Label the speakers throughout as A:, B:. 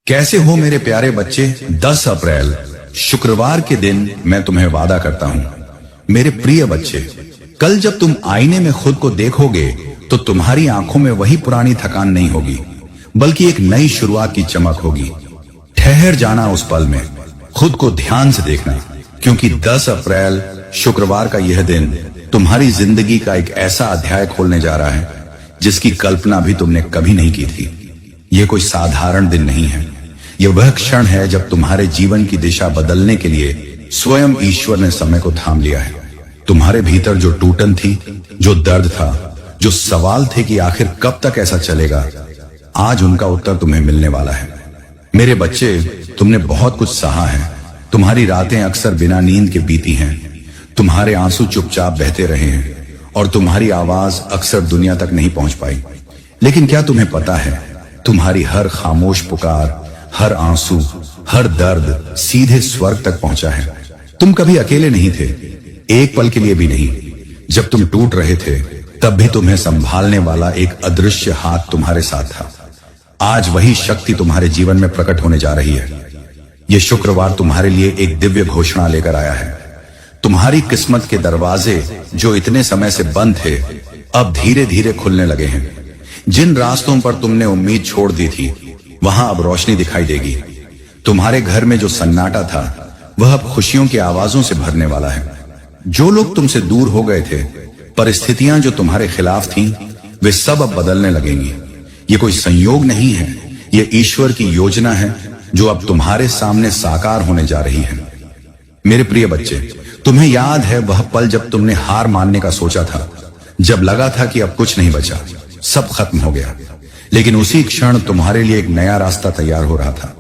A: कैसे हो मेरे प्यारे बच्चे। 10 अप्रैल शुक्रवार के दिन मैं तुम्हें वादा करता हूं मेरे प्रिय बच्चे, कल जब तुम आईने में खुद को देखोगे तो तुम्हारी आंखों में वही पुरानी थकान नहीं होगी, बल्कि एक नई शुरुआत की चमक होगी। ठहर जाना उस पल में, खुद को ध्यान से देखना, क्योंकि 10 अप्रैल शुक्रवार का यह दिन तुम्हारी जिंदगी का एक ऐसा अध्याय खोलने जा रहा है जिसकी कल्पना भी तुमने कभी नहीं की थी। यह कोई साधारण दिन नहीं है, यह वह क्षण है जब तुम्हारे जीवन की दिशा बदलने के लिए स्वयं ईश्वर ने समय को थाम लिया है। तुम्हारे भीतर जो टूटन थी, जो दर्द था, जो सवाल थे कि आखिर कब तक ऐसा चलेगा, आज उनका उत्तर तुम्हें मिलने वाला है। मेरे बच्चे, तुमने बहुत कुछ सहा है। तुम्हारी रातें अक्सर बिना नींद के बीती हैं, तुम्हारे आंसू चुपचाप बहते रहे हैं और तुम्हारी आवाज अक्सर दुनिया तक नहीं पहुंच पाई। लेकिन क्या तुम्हें पता है, तुम्हारी हर खामोश पुकार, हर आंसू, हर दर्द सीधे स्वर्ग तक पहुंचा है। तुम कभी अकेले नहीं थे, एक पल के लिए भी नहीं। जब तुम टूट रहे थे तब भी तुम्हें संभालने वाला एक अदृश्य हाथ तुम्हारे साथ था। आज वही शक्ति तुम्हारे जीवन में प्रकट होने जा रही है। यह शुक्रवार तुम्हारे लिए एक दिव्य घोषणा लेकर आया है। तुम्हारी किस्मत के दरवाजे जो इतने समय से बंद थे, अब धीरे धीरे खुलने लगे हैं। जिन रास्तों पर तुमने उम्मीद छोड़ दी थी, वहां अब रोशनी दिखाई देगी। तुम्हारे घर में जो सन्नाटा था, वह अब खुशियों की आवाजों से भरने वाला है। जो लोग तुमसे दूर हो गए थे, परिस्थितियां जो तुम्हारे खिलाफ थीं, वे सब अब बदलने लगेंगी। ये कोई संयोग नहीं है, ये ईश्वर की योजना है जो अब तुम्हारे सामने साकार होने जा रही है। मेरे प्रिय बच्चे, तुम्हें याद है वह पल जब तुमने हार मानने का सोचा था, जब लगा था कि अब कुछ नहीं बचा, सब खत्म हो गया। लेकिन उसी क्षण तुम्हारे लिए एक नया रास्ता तैयार हो रहा था।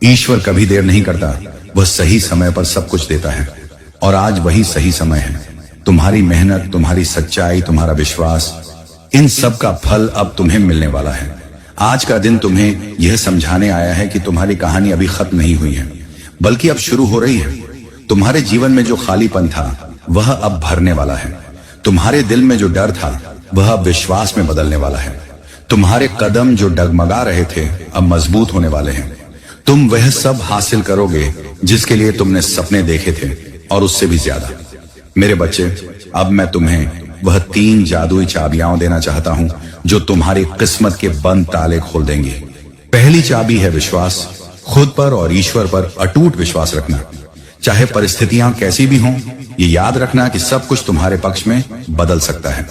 A: ईश्वर कभी देर नहीं करता, वह सही समय पर सब कुछ देता है और आज वही सही समय है। तुम्हारी मेहनत, तुम्हारी सच्चाई, तुम्हारा विश्वास, इन सब का फल अब तुम्हें मिलने वाला है। आज का दिन तुम्हें यह समझाने आया है कि तुम्हारी कहानी अभी खत्म नहीं हुई है, बल्कि अब शुरू हो रही है। तुम्हारे जीवन में जो खालीपन था, वह अब भरने वाला है। तुम्हारे दिल में जो डर था, वह अब विश्वास में बदलने वाला है। तुम्हारे कदम जो डगमगा रहे थे, अब मजबूत होने वाले हैं। तुम वह सब हासिल करोगे जिसके लिए तुमने सपने देखे थे, और उससे भी ज्यादा। मेरे बच्चे, अब मैं तुम्हें वह 3 जादुई चाबियां देना चाहता हूं जो तुम्हारी किस्मत के बंद ताले खोल देंगी। पहली चाबी है विश्वास। खुद पर और ईश्वर पर अटूट विश्वास रखना। चाहे परिस्थितियां कैसी भी हों, ये याद रखना कि सब कुछ तुम्हारे पक्ष में बदल सकता है।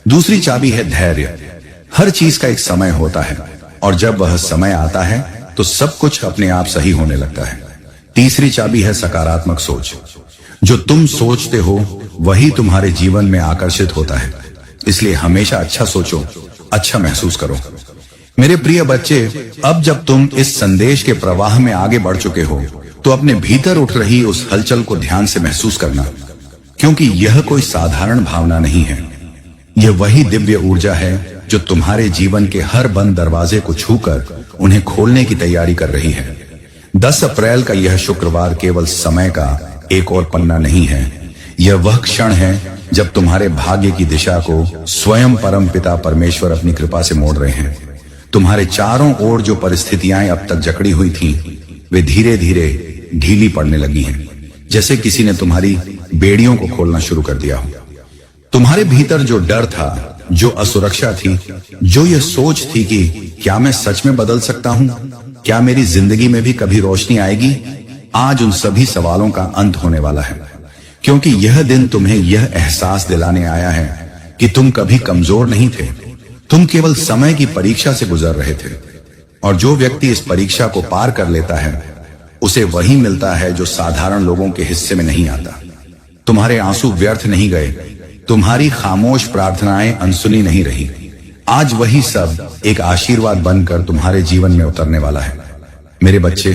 A: दूसरी चाबी है धैर्य। हर चीज का एक समय होता है और जब वह समय आता है तो सब कुछ अपने आप सही होने लगता है। तीसरी चाबी है सकारात्मक सोच। जो तुम सोचते हो वही तुम्हारे जीवन में आकर्षित होता है, इसलिए हमेशा अच्छा सोचो, अच्छा महसूस करो। मेरे प्रिय बच्चे, अब जब तुम इस संदेश के प्रवाह में आगे बढ़ चुके हो तो अपने भीतर उठ रही उस हलचल को ध्यान से महसूस करना, क्योंकि यह कोई साधारण भावना नहीं है। यह वही दिव्य ऊर्जा है जो तुम्हारे जीवन के हर बंद दरवाजे को छूकर उन्हें खोलने की तैयारी कर रही है। 10 अप्रैल का यह शुक्रवार केवल समय का एक और पन्ना नहीं है, यह वह क्षण है जब तुम्हारे भाग्य की दिशा को स्वयं परम पिता परमेश्वर अपनी कृपा से मोड़ रहे हैं। तुम्हारे चारों ओर जो परिस्थितियां अब तक जकड़ी हुई थीं, वे धीरे धीरे ढीली पड़ने लगी हैं, जैसे किसी ने तुम्हारी बेड़ियों को खोलना शुरू कर दिया हो। तुम्हारे भीतर जो डर था, जो असुरक्षा थी, जो यह सोच थी कि क्या मैं सच में बदल सकता हूं, क्या मेरी जिंदगी में भी कभी रोशनी आएगी, आज उन सभी सवालों का अंत होने वाला है। क्योंकि यह दिन तुम्हें यह एहसास दिलाने आया है कि तुम कभी कमजोर नहीं थे, तुम केवल समय की परीक्षा से गुजर रहे थे। और जो व्यक्ति इस परीक्षा को पार कर लेता है, उसे वही मिलता है जो साधारण लोगों के हिस्से में नहीं आता। तुम्हारे आंसू व्यर्थ नहीं गए, तुम्हारी खामोश प्रार्थनाएं अनसुनी नहीं रही। आज वही सब एक आशीर्वाद बनकर तुम्हारे जीवन में उतरने वाला है। मेरे बच्चे,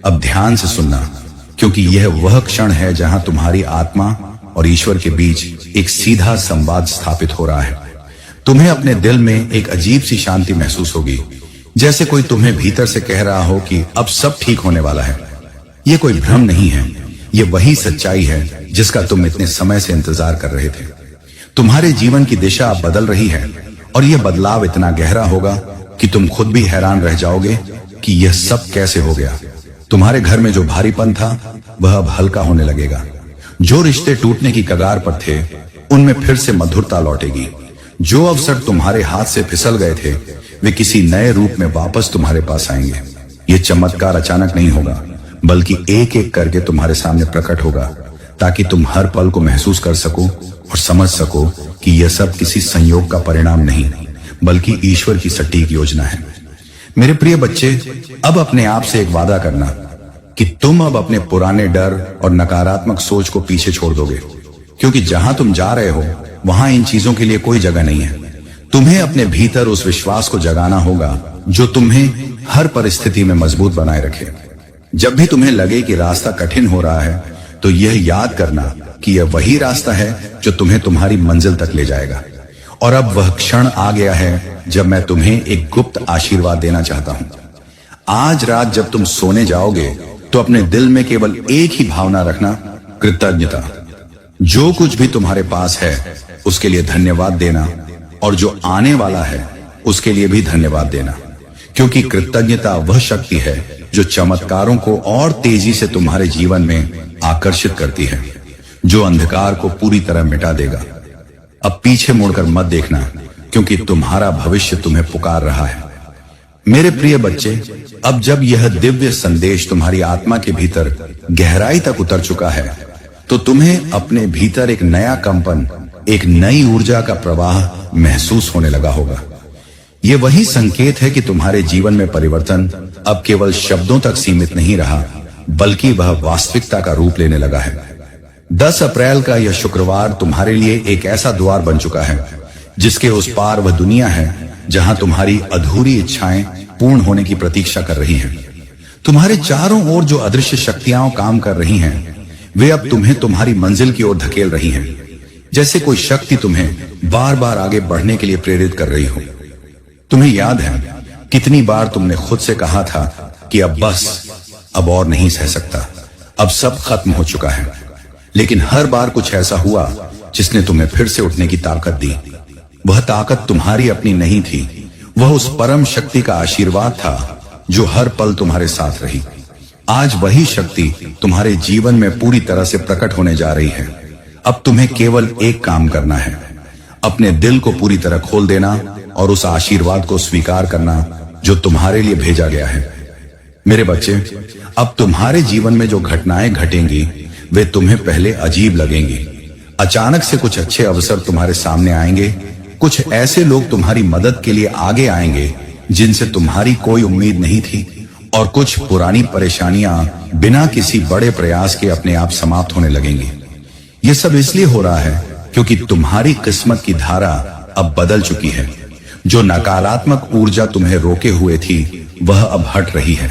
A: अब ध्यान से सुनना, क्योंकि यह वह क्षण है जहां तुम्हारी आत्मा और ईश्वर के बीच एक सीधा संवाद स्थापित हो रहा है। तुम्हें अपने दिल में एक अजीब सी शांति महसूस होगी, जैसे कोई तुम्हें भीतर से कह रहा हो कि अब सब ठीक होने वाला है। यह कोई भ्रम नहीं है, यह वही सच्चाई है जिसका तुम इतने समय से इंतजार कर रहे थे। तुम्हारे जीवन की दिशा अब बदल रही है और यह बदलाव इतना गहरा होगा कि तुम खुद भी हैरान रह जाओगे कि यह सब कैसे हो गया। तुम्हारे घर में जो भारीपन था वह अब हल्का होने लगेगा। जो रिश्ते टूटने की कगार पर थे उनमें फिर से मधुरता लौटेगी। जो अवसर तुम्हारे हाथ से फिसल गए थे वे किसी नए रूप में वापस तुम्हारे पास आएंगे। ये चमत्कार अचानक नहीं होगा, बल्कि एक एक करके तुम्हारे सामने प्रकट होगा, ताकि तुम हर पल को महसूस कर सको और समझ सको कि यह सब किसी संयोग का परिणाम नहीं, बल्कि ईश्वर की सटीक योजना है। मेरे प्रिय बच्चे, अब अपने आप से एक वादा करना कि तुम अब अपने पुराने डर और नकारात्मक सोच को पीछे छोड़ दोगे, क्योंकि जहां तुम जा रहे हो वहां इन चीजों के लिए कोई जगह नहीं है। तुम्हें अपने भीतर उस विश्वास को जगाना होगा जो तुम्हें हर परिस्थिति में मजबूत बनाए रखे। जब भी तुम्हें लगे कि रास्ता कठिन हो रहा है तो यह याद करना कि यह वही रास्ता है जो तुम्हें तुम्हारी मंजिल तक ले जाएगा। और अब वह क्षण आ गया है जब मैं तुम्हें एक गुप्त आशीर्वाद देना चाहता हूं। आज रात जब तुम सोने जाओगे तो अपने दिल में केवल एक ही भावना रखना, कृतज्ञता। जो कुछ भी तुम्हारे पास है उसके लिए धन्यवाद देना, और जो आने वाला है उसके लिए भी धन्यवाद देना, क्योंकि कृतज्ञता वह शक्ति है जो चमत्कारों को और तेजी से तुम्हारे जीवन में आकर्षित करती है, जो अंधकार को पूरी तरह मिटा देगा। अब पीछे मुड़कर मत देखना, क्योंकि तुम्हारा भविष्य तुम्हें पुकार रहा है। मेरे प्रिय बच्चे, अब जब यह दिव्य संदेश तुम्हारी आत्मा के भीतर गहराई तक उतर चुका है तो तुम्हें अपने भीतर एक नया कंपन, एक नई ऊर्जा का प्रवाह महसूस होने लगा होगा। यह वही संकेत है कि तुम्हारे जीवन में परिवर्तन अब केवल शब्दों तक सीमित नहीं रहा, बल्कि वह वास्तविकता का रूप लेने लगा है। 10 अप्रैल का यह शुक्रवार तुम्हारे लिए एक ऐसा द्वार बन चुका है जिसके उस पार वह दुनिया है जहां तुम्हारी अधूरी इच्छाएं पूर्ण होने की प्रतीक्षा कर रही हैं। तुम्हारे चारों ओर जो अदृश्य शक्तियां काम कर रही हैं वे अब तुम्हें तुम्हारी मंजिल की ओर धकेल रही हैं, जैसे कोई शक्ति तुम्हें बार बार आगे बढ़ने के लिए प्रेरित कर रही हो। तुम्हें याद है कितनी बार तुमने खुद से कहा था कि अब बस, अब और नहीं सह सकता, अब सब खत्म हो चुका है, लेकिन हर बार कुछ ऐसा हुआ जिसने तुम्हें फिर से उठने की ताकत दी। वह ताकत तुम्हारी अपनी नहीं थी, वह उस परम शक्ति का आशीर्वाद था जो हर पल तुम्हारे साथ रही। आज वही शक्ति तुम्हारे जीवन में पूरी तरह से प्रकट होने जा रही है। अब तुम्हें केवल एक काम करना है, अपने दिल को पूरी तरह खोल देना और उस आशीर्वाद को स्वीकार करना जो तुम्हारे लिए भेजा गया है। मेरे बच्चे, अब तुम्हारे जीवन में जो घटनाएं घटेंगी वे तुम्हें पहले अजीब लगेंगी। अचानक से कुछ अच्छे अवसर तुम्हारे सामने आएंगे, कुछ ऐसे लोग तुम्हारी मदद के लिए आगे आएंगे जिनसे तुम्हारी कोई उम्मीद नहीं थी, और कुछ पुरानी परेशानियां बिना किसी बड़े प्रयास के अपने आप समाप्त होने लगेंगी। ये सब इसलिए हो रहा है क्योंकि तुम्हारी किस्मत की धारा अब बदल चुकी है। जो नकारात्मक ऊर्जा तुम्हें रोके हुए थी वह अब हट रही है,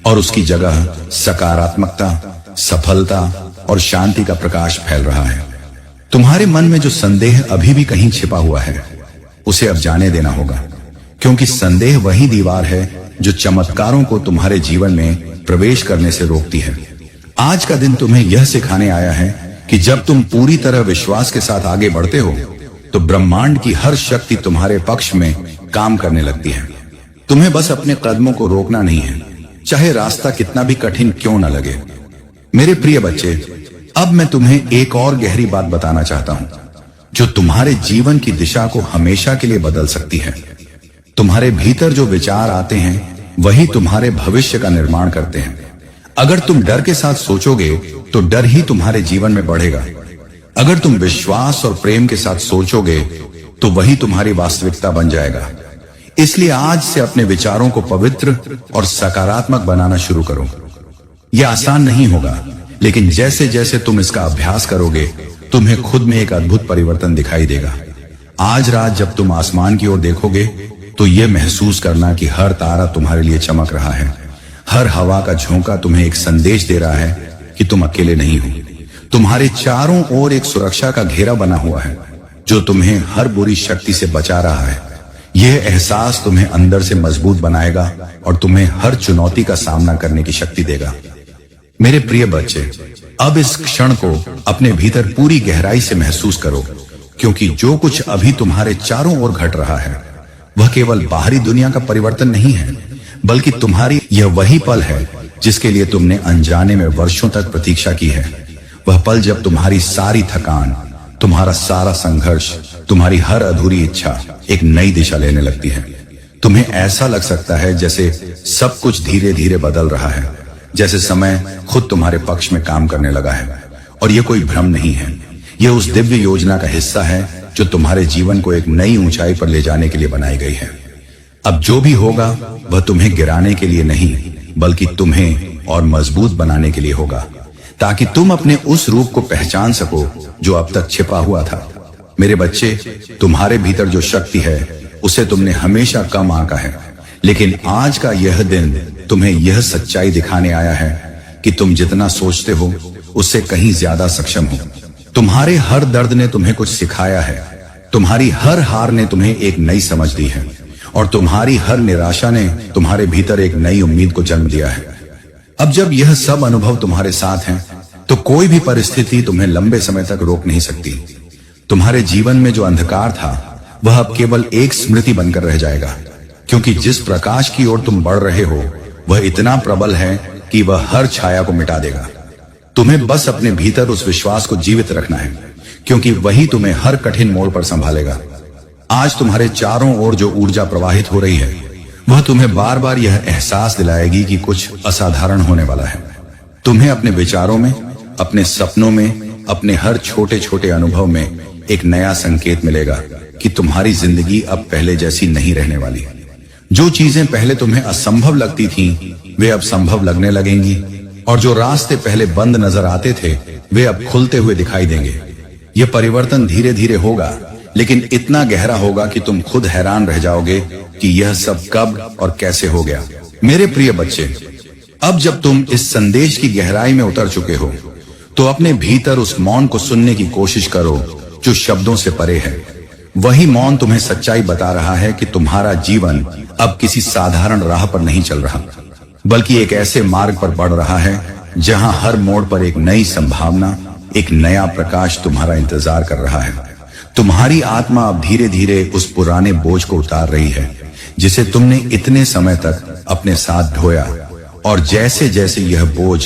A: और उसकी जगह सकारात्मकता, सफलता और शांति का प्रकाश फैल रहा है। तुम्हारे मन में जो संदेह अभी भी कहीं छिपा हुआ है उसे अब जाने देना होगा, क्योंकि संदेह वही दीवार है जो चमत्कारों को तुम्हारे जीवन में प्रवेश करने से रोकती है। आज का दिन तुम्हें यह सिखाने आया है कि जब तुम पूरी तरह विश्वास के साथ आगे बढ़ते हो तो ब्रह्मांड की हर शक्ति तुम्हारे पक्ष में काम करने लगती है। तुम्हें बस अपने कदमों को रोकना नहीं है, चाहे रास्ता कितना भी कठिन क्यों न लगे। मेरे प्रिय बच्चे, अब मैं तुम्हें एक और गहरी बात बताना चाहता हूं जो तुम्हारे जीवन की दिशा को हमेशा के लिए बदल सकती है। तुम्हारे भीतर जो विचार आते हैं वही तुम्हारे भविष्य का निर्माण करते हैं। अगर तुम डर के साथ सोचोगे तो डर ही तुम्हारे जीवन में बढ़ेगा। अगर तुम विश्वास और प्रेम के साथ सोचोगे तो वही तुम्हारी वास्तविकता बन जाएगा। इसलिए आज से अपने विचारों को पवित्र और सकारात्मक बनाना शुरू करो। यह आसान नहीं होगा, लेकिन जैसे जैसे तुम इसका अभ्यास करोगे तुम्हें खुद में एक अद्भुत परिवर्तन दिखाई देगा। आज रात जब तुम आसमान की ओर देखोगे तो यह महसूस करना कि हर तारा तुम्हारे लिए चमक रहा है। हर हवा का झोंका तुम्हें एक संदेश दे रहा है कि तुम अकेले नहीं हो। तुम्हारे चारों ओर एक सुरक्षा का घेरा बना हुआ है जो तुम्हें हर बुरी शक्ति से बचा रहा है। यह एहसास तुम्हें अंदर से मजबूत बनाएगा और तुम्हें हर चुनौती का सामना करने की शक्ति देगा। मेरे प्रिय बच्चे, अब इस क्षण को अपने भीतर पूरी गहराई से महसूस करो, क्योंकि जो कुछ अभी तुम्हारे चारों ओर घट रहा है वह केवल बाहरी दुनिया का परिवर्तन नहीं है, बल्कि तुम्हारी यह वही पल है जिसके लिए तुमने अनजाने में वर्षों तक प्रतीक्षा की है। वह पल जब तुम्हारी सारी थकान, तुम्हारा सारा संघर्ष, तुम्हारी हर अधूरी इच्छा एक नई दिशा लेने लगती है। तुम्हें ऐसा लग सकता है जैसे सब कुछ धीरे धीरे बदल रहा है, जैसे समय खुद तुम्हारे पक्ष में काम करने लगा है। और यह कोई भ्रम नहीं है, यह उस दिव्य योजना का हिस्सा है जो तुम्हारे जीवन को एक नई ऊंचाई पर ले जाने के लिए बनाई गई है। अब जो भी होगा वह तुम्हें गिराने के लिए नहीं, बल्कि तुम्हें और मजबूत बनाने के लिए होगा, ताकि तुम अपने उस रूप को पहचान सको जो अब तक छिपा हुआ था। मेरे बच्चे, तुम्हारे भीतर जो शक्ति है उसे तुमने हमेशा कम आंका है, लेकिन आज का यह दिन तुम्हें यह सच्चाई दिखाने आया है कि तुम जितना सोचते हो उससे कहीं ज्यादा सक्षम हो। तुम्हारे हर दर्द ने तुम्हें कुछ सिखाया है, तुम्हारी हर हार ने तुम्हें एक नई समझ दी है, और तुम्हारी हर निराशा ने तुम्हारे भीतर एक नई उम्मीद को जन्म दिया है। अब जब यह सब अनुभव तुम्हारे साथ हैं, तो कोई भी परिस्थिति तुम्हें लंबे समय तक रोक नहीं सकती। तुम्हारे जीवन में जो अंधकार था वह अब केवल एक स्मृति बनकर रह जाएगा, क्योंकि जिस प्रकाश की ओर तुम बढ़ रहे हो वह इतना प्रबल है कि वह हर छाया को मिटा देगा। तुम्हें बस अपने भीतर उस विश्वास को जीवित रखना है, क्योंकि वही तुम्हें हर कठिन मोड़ पर संभालेगा। आज तुम्हारे चारों ओर जो ऊर्जा प्रवाहित हो रही है वह तुम्हें बार बार यह एहसास दिलाएगी कि कुछ असाधारण होने वाला है। तुम्हें अपने विचारों में, अपने सपनों में, अपने हर छोटे छोटे अनुभव में एक नया संकेत मिलेगा कि तुम्हारी जिंदगी अब पहले जैसी नहीं रहने वाली। जो चीजें पहले तुम्हें असंभव लगती थीं, वे अब संभव लगने लगेंगी, और जो रास्ते पहले बंद नजर आते थे वे अब खुलते हुए दिखाई देंगे। यह परिवर्तन धीरे धीरे होगा, लेकिन इतना गहरा होगा कि तुम खुद हैरान रह जाओगे कि यह सब कब और कैसे हो गया। मेरे प्रिय बच्चे, अब जब तुम इस संदेश की गहराई में उतर चुके हो, तो अपने भीतर उस मौन को सुनने की कोशिश करो जो शब्दों से परे है। वही मौन तुम्हें सच्चाई बता रहा है कि तुम्हारा जीवन अब किसी साधारण राह पर नहीं चल रहा, बल्कि एक ऐसे मार्ग पर बढ़ रहा है जहां हर मोड़ पर एक नई संभावना, एक नया प्रकाश तुम्हारा इंतजार कर रहा है। तुम्हारी आत्मा अब धीरे धीरे उस पुराने बोझ को उतार रही है जिसे तुमने इतने समय तक अपने साथ ढोया, और जैसे जैसे यह बोझ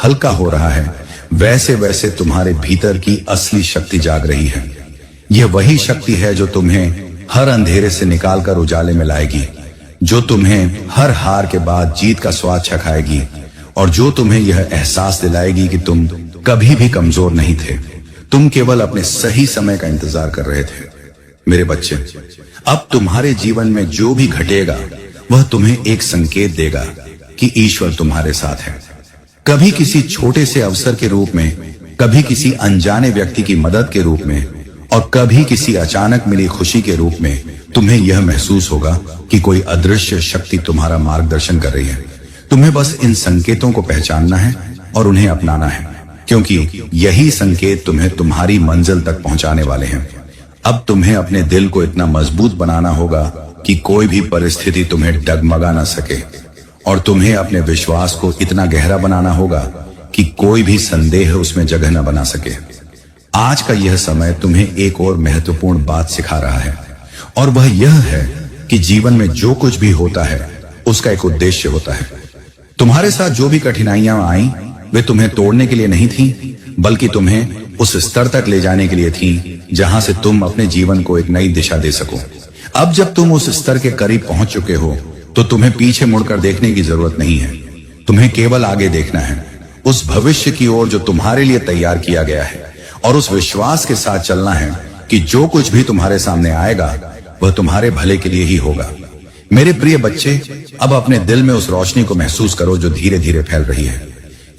A: हल्का हो रहा है वैसे वैसे तुम्हारे भीतर की असली शक्ति जाग रही है। यह वही शक्ति है जो तुम्हें हर अंधेरे से निकालकर उजाले में लाएगी, जो तुम्हें हर हार के बाद जीत का स्वाद चखाएगी, और जो तुम्हें यह एहसास दिलाएगी कि तुम कभी भी कमजोर नहीं थे, तुम केवल अपने सही समय का इंतजार कर रहे थे। मेरे बच्चे, अब तुम्हारे जीवन में जो भी घटेगा वह तुम्हें एक संकेत देगा कि ईश्वर तुम्हारे साथ है। कभी किसी छोटे से अवसर के रूप में, कभी किसी अनजाने व्यक्ति की मदद के रूप में, और कभी किसी अचानक मिली खुशी के रूप में तुम्हें यह महसूस होगा कि कोई अदृश्य शक्ति तुम्हारा मार्गदर्शन कर रही है। तुम्हें बस इन संकेतों को पहचानना है और उन्हें अपनाना है, क्योंकि यही संकेत तुम्हें तुम्हारी मंजिल तक पहुंचाने वाले हैं। अब तुम्हें अपने दिल को इतना मजबूत बनाना होगा कि कोई भी परिस्थिति तुम्हें डगमगा न सके, और तुम्हें अपने विश्वास को इतना गहरा बनाना होगा कि कोई भी संदेह उसमें जगह न बना सके। आज का यह समय तुम्हें एक और महत्वपूर्ण बात सिखा रहा है, और वह यह है कि जीवन में जो कुछ भी होता है उसका एक उद्देश्य होता है। तुम्हारे साथ जो भी कठिनाइयां आई वे तुम्हें तोड़ने के लिए नहीं थी, बल्कि तुम्हें उस स्तर तक ले जाने के लिए थी जहां से तुम अपने जीवन को एक नई दिशा दे सको। अब जब तुम उस स्तर के करीब पहुंच चुके हो तो तुम्हें पीछे मुड़कर देखने की जरूरत नहीं है। तुम्हें केवल आगे देखना है, उस भविष्य की ओर जो तुम्हारे लिए तैयार किया गया है, और उस विश्वास के साथ चलना है कि जो कुछ भी तुम्हारे सामने आएगा वह तुम्हारे भले के लिए ही होगा। मेरे प्रिय बच्चे, अब अपने दिल में उस रोशनी को महसूस करो जो धीरे धीरे फैल रही है।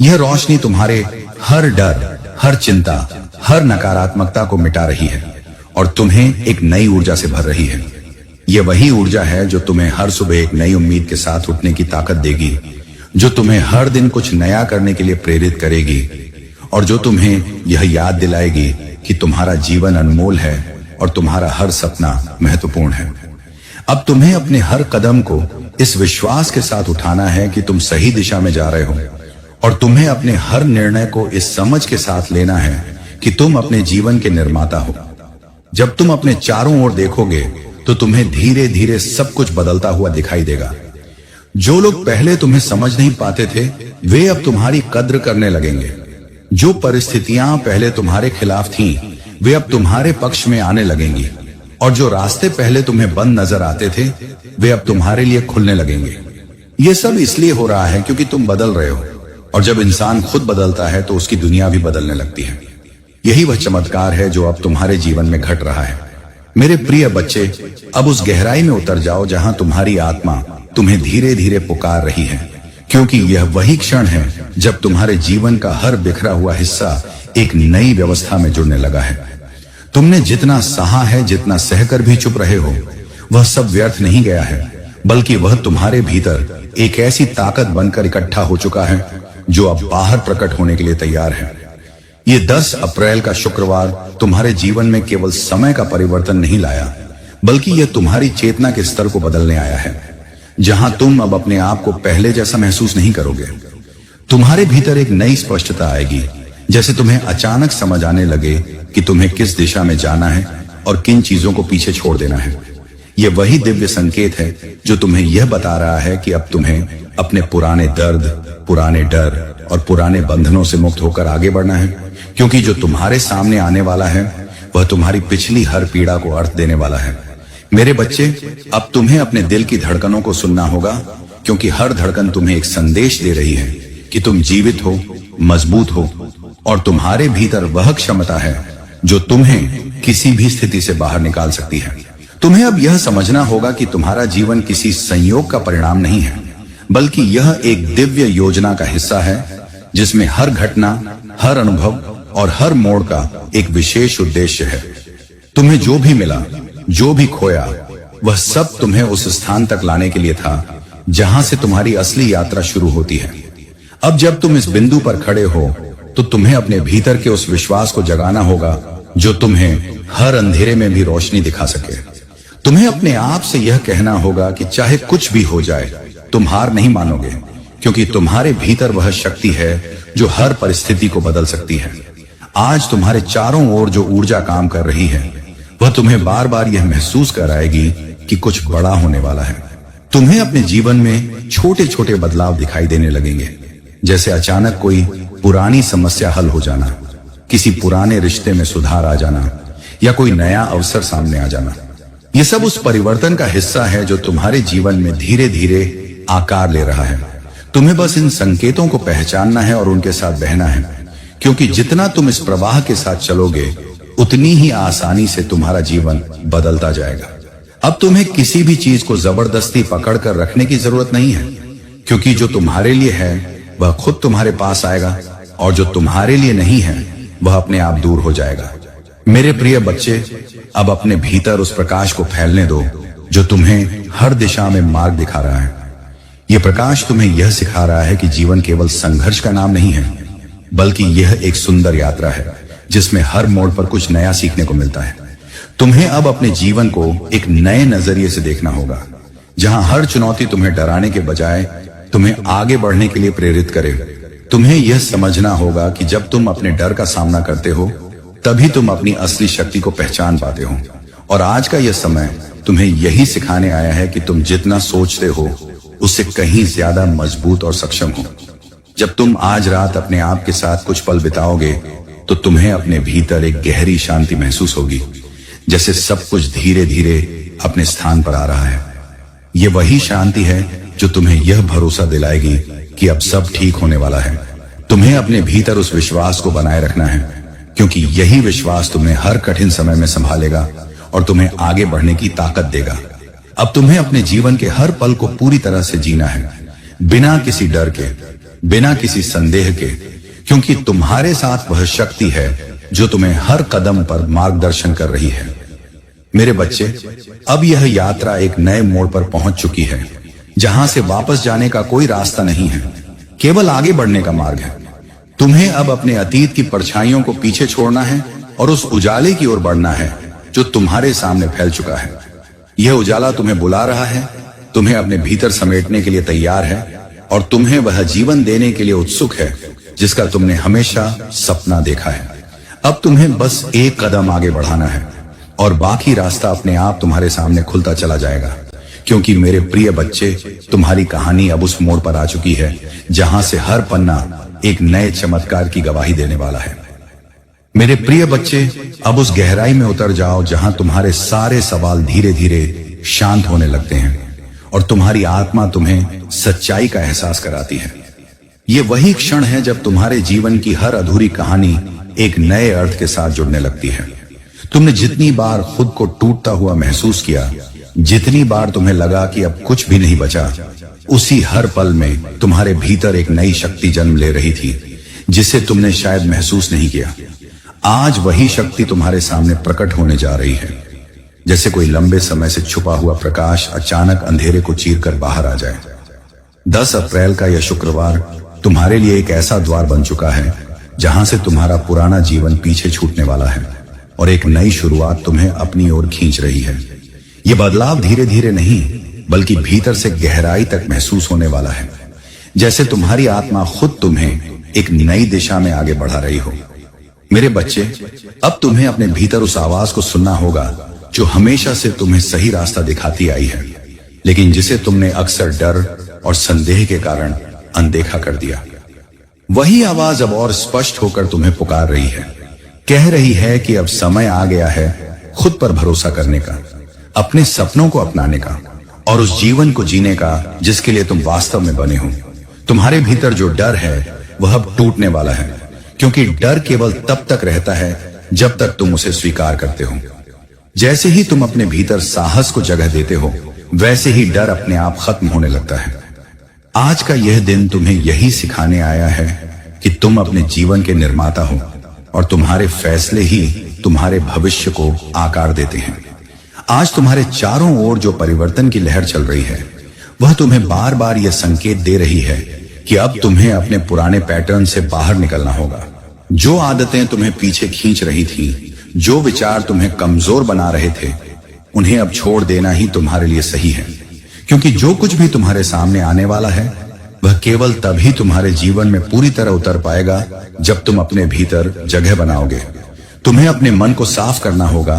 A: यह रोशनी तुम्हारे हर डर, हर चिंता, हर नकारात्मकता को मिटा रही है और तुम्हें एक नई ऊर्जा से भर रही है। यह वही ऊर्जा है जो तुम्हें हर सुबह एक नई उम्मीद के साथ उठने की ताकत देगी, जो तुम्हें हर दिन कुछ नया करने के लिए प्रेरित करेगी, और जो तुम्हें यह याद दिलाएगी कि तुम्हारा जीवन अनमोल है और तुम्हारा हर सपना महत्वपूर्ण है। अब तुम्हें अपने हर कदम को इस विश्वास के साथ उठाना है कि तुम सही दिशा में जा रहे हो, और तुम्हें अपने हर निर्णय को इस समझ के साथ लेना है कि तुम अपने जीवन के निर्माता हो। जब तुम अपने चारों ओर देखोगे तो तुम्हें धीरे धीरे सब कुछ बदलता हुआ दिखाई देगा। जो लोग पहले तुम्हें समझ नहीं पाते थे वे अब तुम्हारी कद्र करने लगेंगे। जो परिस्थितियां पहले तुम्हारे खिलाफ थीं, वे अब तुम्हारे पक्ष में आने लगेंगी। और जो रास्ते पहले तुम्हें बंद नजर आते थे वे अब तुम्हारे लिए खुलने लगेंगे। ये सब इसलिए हो रहा है क्योंकि तुम बदल रहे हो, और जब इंसान खुद बदलता है तो उसकी दुनिया भी बदलने लगती है। यही वह चमत्कार है जो अब तुम्हारे जीवन में घट रहा है। मेरे प्रिय बच्चे, अब उस गहराई में उतर जाओ जहां तुम्हारी आत्मा तुम्हें धीरे धीरे पुकार रही है, क्योंकि यह वही क्षण है जब तुम्हारे जीवन का हर बिखरा हुआ हिस्सा एक नई व्यवस्था में जुड़ने लगा है। तुमने जितना सहा है, जितना सहकर भी चुप रहे हो, वह सब व्यर्थ नहीं गया है, बल्कि वह तुम्हारे भीतर एक ऐसी ताकत बनकर इकट्ठा हो चुका है जो अब बाहर प्रकट होने के लिए तैयार है। ये 10 अप्रैल का शुक्रवार तुम्हारे जीवन में केवल समय का परिवर्तन नहीं लाया, बल्कि यह तुम्हारी चेतना के स्तर को बदलने आया है, जहां तुम अब अपने आप को पहले जैसा महसूस नहीं करोगे। तुम्हारे भीतर एक नई स्पष्टता आएगी, जैसे तुम्हें अचानक समझ आने लगे कि तुम्हें किस दिशा में जाना है और किन चीजों को पीछे छोड़ देना है। यह वही दिव्य संकेत है जो तुम्हें यह बता रहा है कि अब तुम्हें अपने पुराने दर्द, पुराने डर और पुराने बंधनों से मुक्त होकर आगे बढ़ना है, क्योंकि जो तुम्हारे सामने आने वाला है वह तुम्हारी पिछली हर पीड़ा को अर्थ देने वाला है। मेरे बच्चे, अब तुम्हें अपने दिल की धड़कनों को सुनना होगा, क्योंकि हर धड़कन तुम्हें एक संदेश दे रही है कि तुम जीवित हो, मजबूत हो, और तुम्हारे भीतर वह क्षमता है जो तुम्हें किसी भी स्थिति से बाहर निकाल सकती है। तुम्हें अब यह समझना होगा कि तुम्हारा जीवन किसी संयोग का परिणाम नहीं है, बल्कि यह एक दिव्य योजना का हिस्सा है, जिसमें हर घटना, हर अनुभव और हर मोड़ का एक विशेष उद्देश्य है। तुम्हें जो भी मिला, जो भी खोया, वह सब तुम्हें उस स्थान तक लाने के लिए था जहां से तुम्हारी असली यात्रा शुरू होती है। अब जब तुम इस बिंदु पर खड़े हो तो तुम्हें अपने भीतर के उस विश्वास को जगाना होगा जो तुम्हें हर अंधेरे में भी रोशनी दिखा सके। तुम्हें अपने आप से यह कहना होगा कि चाहे कुछ भी हो जाए, तुम हार नहीं मानोगे, क्योंकि तुम्हारे भीतर वह शक्ति है जो हर परिस्थिति को बदल सकती है। आज तुम्हारे चारों ओर जो ऊर्जा काम कर रही है वह तुम्हें बार बार यह महसूस कराएगी कि कुछ बड़ा होने वाला है। तुम्हें अपने जीवन में छोटे छोटे बदलाव दिखाई देने लगेंगे, जैसे अचानक कोई पुरानी समस्या हल हो जाना, किसी पुराने रिश्ते में सुधार आ जाना, या कोई नया अवसर सामने आ जाना। यह सब उस परिवर्तन का हिस्सा है जो तुम्हारे जीवन में धीरे धीरे आकार ले रहा है। तुम्हें बस इन संकेतों को पहचानना है और उनके साथ बहना है, क्योंकि जितना तुम इस प्रवाह के साथ चलोगे उतनी ही आसानी से तुम्हारा जीवन बदलता जाएगा। अब तुम्हें किसी भी चीज को जबरदस्ती पकड़कर रखने की जरूरत नहीं है, क्योंकि जो तुम्हारे लिए है वह खुद तुम्हारे पास आएगा, और जो तुम्हारे लिए नहीं है वह अपने आप दूर हो जाएगा। मेरे प्रिय बच्चे, अब अपने भीतर उस प्रकाश को फैलने दो जो तुम्हें हर दिशा में मार्ग दिखा रहा है। यह प्रकाश तुम्हें यह सिखा रहा है कि जीवन केवल संघर्ष का नाम नहीं है, बल्कि यह एक सुंदर यात्रा है जिसमें हर मोड़ पर कुछ नया सीखने को मिलता है। तुम्हें अब अपने जीवन को एक नए नजरिए से देखना होगा, जहां हर चुनौती तुम्हें डराने के बजाय तुम्हें आगे बढ़ने के लिए प्रेरित करे। तुम्हें यह समझना होगा कि जब तुम अपने डर का सामना करते हो तभी तुम अपनी असली शक्ति को पहचान पाते हो। और आज का यह समय तुम्हें यही सिखाने आया है कि तुम जितना सोचते हो उससे कहीं ज्यादा मजबूत और सक्षम हो। जब तुम आज रात अपने आप के साथ कुछ पल बिताओगे तो तुम्हें अपने भीतर एक गहरी शांति महसूस होगी, जैसे सब कुछ धीरे धीरे अपने स्थान पर आ रहा है। ये वही शांति है जो तुम्हें यह भरोसा दिलाएगी कि अब सब ठीक होने वाला है। तुम्हें अपने भीतर उस विश्वास को बनाए रखना है, क्योंकि यही विश्वास तुम्हें हर कठिन समय में संभालेगा और तुम्हें आगे बढ़ने की ताकत देगा। अब तुम्हें अपने जीवन के हर पल को पूरी तरह से जीना है, बिना किसी डर के, बिना किसी संदेह के, क्योंकि तुम्हारे साथ वह शक्ति है जो तुम्हें हर कदम पर मार्गदर्शन कर रही है। मेरे बच्चे, अब यह यात्रा एक नए मोड़ पर पहुंच चुकी है, जहां से वापस जाने का कोई रास्ता नहीं है, केवल आगे बढ़ने का मार्ग है। तुम्हें अब अपने अतीत की परछाइयों को पीछे छोड़ना है और उस उजाले की ओर बढ़ना है जो तुम्हारे सामने फैल चुका है। यह उजाला तुम्हें बुला रहा है, तुम्हें अपने भीतर समेटने के लिए तैयार है और तुम्हें वह जीवन देने के लिए उत्सुक है जिसका तुमने हमेशा सपना देखा है। अब तुम्हें बस एक कदम आगे बढ़ाना है और बाकी रास्ता अपने आप तुम्हारे सामने खुलता चला जाएगा, क्योंकि मेरे प्रिय बच्चे, तुम्हारी कहानी अब उस मोड़ पर आ चुकी है जहां से हर पन्ना एक नए चमत्कार की गवाही देने वाला है। मेरे प्रिय बच्चे, अब उस गहराई में उतर जाओ जहां तुम्हारे सारे सवाल धीरे धीरे शांत होने लगते हैं और तुम्हारी आत्मा तुम्हें सच्चाई का एहसास कराती है। ये वही क्षण है जब तुम्हारे जीवन की हर अधूरी कहानी एक नए अर्थ के साथ जुड़ने लगती है। तुमने जितनी बार खुद को टूटता हुआ महसूस किया, जितनी बार तुम्हें लगा कि अब कुछ भी नहीं बचा, उसी हर पल में तुम्हारे भीतर एक नई शक्ति जन्म ले रही थी जिसे तुमने शायद महसूस नहीं किया। आज वही शक्ति तुम्हारे सामने प्रकट होने जा रही है, जैसे कोई लंबे समय से छुपा हुआ प्रकाश अचानक अंधेरे को चीरकर बाहर आ जाए। 10 अप्रैल का यह शुक्रवार तुम्हारे लिए एक ऐसा द्वार बन चुका है जहां से तुम्हारा पुराना जीवन पीछे छूटने वाला है और एक नई शुरुआत तुम्हें अपनी ओर खींच रही है। यह बदलाव धीरे धीरे नहीं बल्कि भीतर से गहराई तक महसूस होने वाला है, जैसे तुम्हारी आत्मा खुद तुम्हें एक नई दिशा में आगे बढ़ा रही हो। मेरे बच्चे, अब तुम्हें अपने भीतर उस आवाज को सुनना होगा जो हमेशा से तुम्हें सही रास्ता दिखाती आई है, लेकिन जिसे तुमने अक्सर डर और संदेह के कारण अनदेखा कर दिया। वही आवाज अब और स्पष्ट होकर तुम्हें पुकार रही है, कह रही है कि अब समय आ गया है खुद पर भरोसा करने का, अपने सपनों को अपनाने का और उस जीवन को जीने का जिसके लिए तुम वास्तव में बने हो। तुम्हारे भीतर जो डर है वह अब टूटने वाला है, क्योंकि डर केवल तब तक रहता है जब तक तुम उसे स्वीकार करते हो। जैसे ही तुम अपने भीतर साहस को जगह देते हो, वैसे ही डर अपने आप खत्म होने लगता है। आज का यह दिन तुम्हें यही सिखाने आया है कि तुम अपने जीवन के निर्माता हो और तुम्हारे फैसले ही तुम्हारे भविष्य को आकार देते हैं। आज तुम्हारे चारों ओर जो परिवर्तन की लहर चल रही है, वह तुम्हें बार बार यह संकेत दे रही है कि अब तुम्हें अपने पुराने पैटर्न से बाहर निकलना होगा। जो आदतें तुम्हें पीछे खींच रही थी, जो विचार तुम्हें कमजोर बना रहे थे, उन्हें अब छोड़ देना ही तुम्हारे लिए सही है, क्योंकि जो कुछ भी तुम्हारे सामने आने वाला है वह केवल तभी तुम्हारे जीवन में पूरी तरह उतर पाएगा जब तुम अपने भीतर जगह बनाओगे। तुम्हें अपने मन को साफ करना होगा,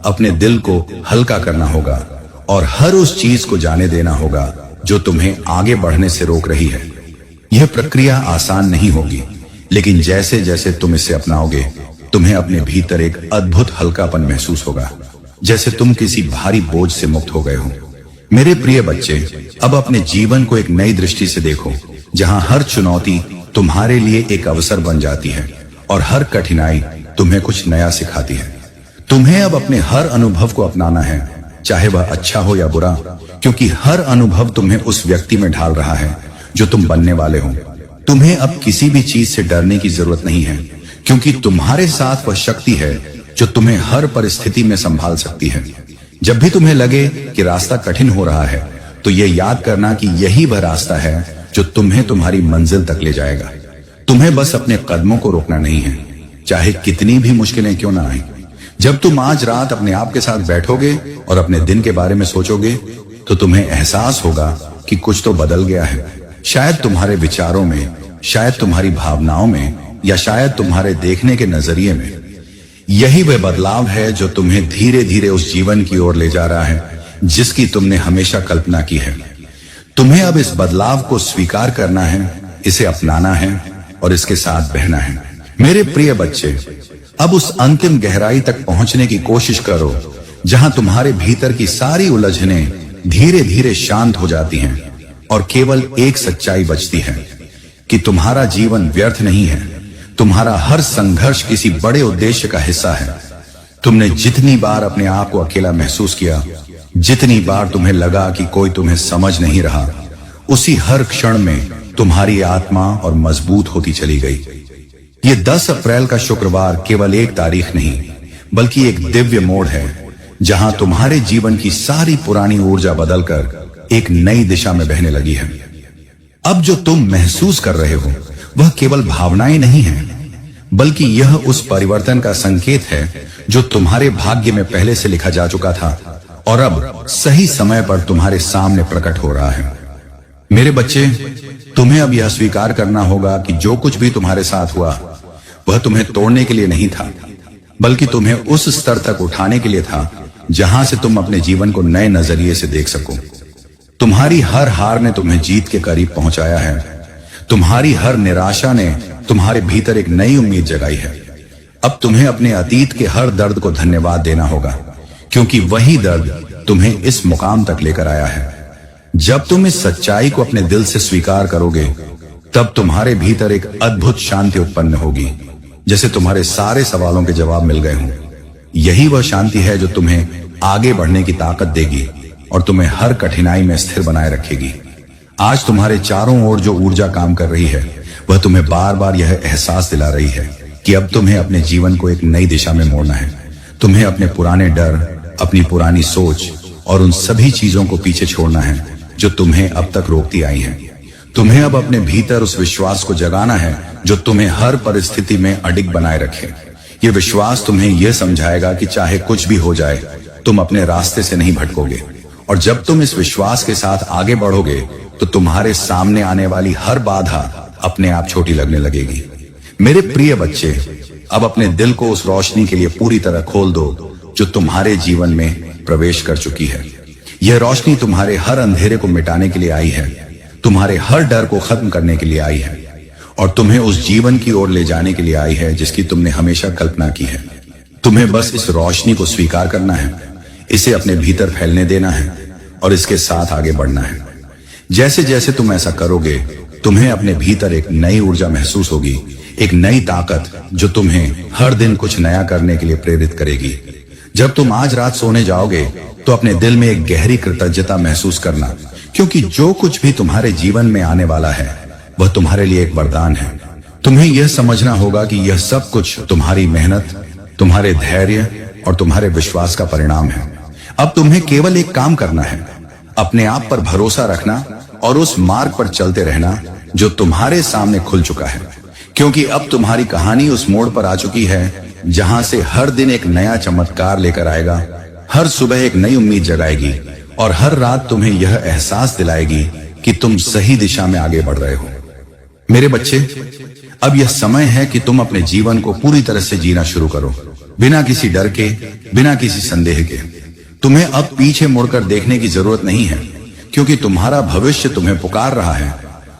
A: अपने दिल को हल्का करना होगा और हर उस चीज को जाने देना होगा जो तुम्हें आगे बढ़ने से रोक रही है। यह प्रक्रिया आसान नहीं होगी, लेकिन जैसे जैसे तुम इसे अपनाओगे, तुम्हें अपने भीतर एक अद्भुत हल्कापन महसूस होगा, जैसे तुम किसी भारी बोझ से मुक्त हो गए हो। मेरे प्रिय बच्चे, अब अपने जीवन को एक नई दृष्टि से देखो, जहां हर चुनौती तुम्हारे लिए एक अवसर बन जाती है और हर कठिनाई तुम्हें कुछ नया सिखाती है। तुम्हें अब अपने हर अनुभव को अपनाना है, चाहे वह अच्छा हो या बुरा, क्योंकि हर अनुभव तुम्हें उस व्यक्ति में ढाल रहा है जो तुम बनने वाले हो। तुम्हें अब किसी भी चीज से डरने की जरूरत नहीं है, क्योंकि तुम्हारे साथ वह शक्ति है जो तुम्हें हर परिस्थिति में संभाल सकती है। जब भी तुम्हें लगे कि रास्ता कठिन हो रहा है, तो यह याद करना कि यही वह रास्ता है जो तुम्हें तुम्हारी मंजिल तक ले जाएगा। तुम्हें बस अपने कदमों को रोकना नहीं है, चाहे कितनी भी मुश्किलें क्यों ना आए। जब तुम आज रात अपने आप के साथ बैठोगे और अपने दिन के बारे में सोचोगे, तो तुम्हें एहसास होगा कि कुछ तो बदल गया है। शायद तुम्हारे विचारों में, शायद तुम्हारी भावनाओं में, या शायद तुम्हारे देखने के नजरिए में। यही वह बदलाव है जो तुम्हें धीरे धीरे उस जीवन की ओर ले जा रहा है जिसकी तुमने हमेशा कल्पना की है। तुम्हें अब इस बदलाव को स्वीकार करना है, इसे अपनाना है और इसके साथ बहना है। मेरे प्रिय बच्चे, अब उस अंतिम गहराई तक पहुंचने की कोशिश करो जहां तुम्हारे भीतर की सारी उलझनें धीरे धीरे शांत हो जाती हैं और केवल एक सच्चाई बचती है कि तुम्हारा जीवन व्यर्थ नहीं है। तुम्हारा हर संघर्ष किसी बड़े उद्देश्य का हिस्सा है। तुमने जितनी बार अपने आप को अकेला महसूस किया, जितनी बार तुम्हें लगा कि कोई तुम्हें समझ नहीं रहा, उसी हर क्षण में तुम्हारी आत्मा और मजबूत होती चली गई। ये 10 अप्रैल का शुक्रवार केवल एक तारीख नहीं, बल्कि एक दिव्य मोड़ है जहां तुम्हारे जीवन की सारी पुरानी ऊर्जा बदलकर एक नई दिशा में बहने लगी है। अब जो तुम महसूस कर रहे हो वह केवल भावनाएं नहीं है, बल्कि यह उस परिवर्तन का संकेत है जो तुम्हारे भाग्य में पहले से लिखा जा चुका था और अब सही समय पर तुम्हारे सामने प्रकट हो रहा है। मेरे बच्चे, तुम्हें अब यह स्वीकार करना होगा कि जो कुछ भी तुम्हारे साथ हुआ वह तुम्हें तोड़ने के लिए नहीं था, बल्कि तुम्हें उस स्तर तक उठाने के लिए था जहां से तुम अपने जीवन को नए नजरिए से देख सको। तुम्हारी हर हार ने तुम्हें जीत के करीब पहुंचाया है। तुम्हारी हर निराशा ने तुम्हारे भीतर एक नई उम्मीद जगाई है। अब तुम्हें अपने अतीत के हर दर्द को धन्यवाद देना होगा, क्योंकि वही दर्द तुम्हें इस मुकाम तक लेकर आया है। जब तुम इस सच्चाई को अपने दिल से स्वीकार करोगे, तब तुम्हारे भीतर एक अद्भुत शांति उत्पन्न होगी, जैसे तुम्हारे सारे सवालों के जवाब मिल गए हों। यही वह शांति है जो तुम्हें आगे बढ़ने की ताकत देगी और तुम्हें हर कठिनाई में स्थिर बनाए रखेगी। आज तुम्हारे चारों ओर जो ऊर्जा काम कर रही है, वह तुम्हें बार बार यह एहसास दिला रही है कि अब तुम्हें अपने जीवन को एक नई दिशा में मोड़ना है। तुम्हें अपने पुराने डर, अपनी पुरानी सोच और उन सभी चीजों को पीछे छोड़ना है जो तुम्हें अब तक रोकती आई हैं। तुम्हें अब अपने भीतर उस विश्वास को जगाना है जो तुम्हें हर परिस्थिति में अडिग बनाए रखे। ये विश्वास तुम्हें यह समझाएगा कि चाहे कुछ भी हो जाए, तुम अपने रास्ते से नहीं भटकोगे। और जब तुम इस विश्वास के साथ आगे बढ़ोगे, तो तुम्हारे सामने आने वाली हर बाधा अपने आप छोटी लगने लगेगी। मेरे प्रिय बच्चे, अब अपने दिल को उस रोशनी के लिए पूरी तरह खोल दो जो तुम्हारे जीवन में प्रवेश कर चुकी है। यह रोशनी तुम्हारे हर अंधेरे को मिटाने के लिए आई है, तुम्हारे हर डर को खत्म करने के लिए आई है और तुम्हें उस जीवन की ओर ले जाने के लिए आई है जिसकी तुमने हमेशा कल्पना की है। तुम्हें बस इस रोशनी को स्वीकार करना है, इसे अपने भीतर फैलने देना है और इसके साथ आगे बढ़ना है। जैसे जैसे तुम ऐसा करोगे, तुम्हें अपने भीतर एक नई ऊर्जा महसूस होगी, एक नई ताकत जो तुम्हें हर दिन कुछ नया करने के लिए प्रेरित करेगी। जब तुम आज रात सोने जाओगे, तो अपने दिल में एक गहरी कृतज्ञता महसूस करना, क्योंकि जो कुछ भी तुम्हारे जीवन में आने वाला है, वह तुम्हारे लिए एक वरदान है। तुम्हें यह समझना होगा कि यह सब कुछ तुम्हारी मेहनत, तुम्हारे धैर्य और तुम्हारे विश्वास का परिणाम है। अब तुम्हें केवल एक काम करना है, अपने आप पर भरोसा रखना और उस मार्ग पर चलते रहना जो तुम्हारे सामने खुल चुका है, क्योंकि अब तुम्हारी कहानी उस मोड़ पर आ चुकी है जहां से हर दिन एक नया चमत्कार लेकर आएगा, हर सुबह एक नई उम्मीद जगाएगी और हर रात तुम्हें यह एहसास दिलाएगी कि तुम सही दिशा में आगे बढ़ रहे हो। मेरे बच्चे, अब यह समय है कि तुम अपने जीवन को पूरी तरह से जीना शुरू करो, बिना किसी डर के, बिना किसी संदेह के। तुम्हें अब पीछे मुड़कर देखने की जरूरत नहीं है, क्योंकि तुम्हारा भविष्य तुम्हें पुकार रहा है,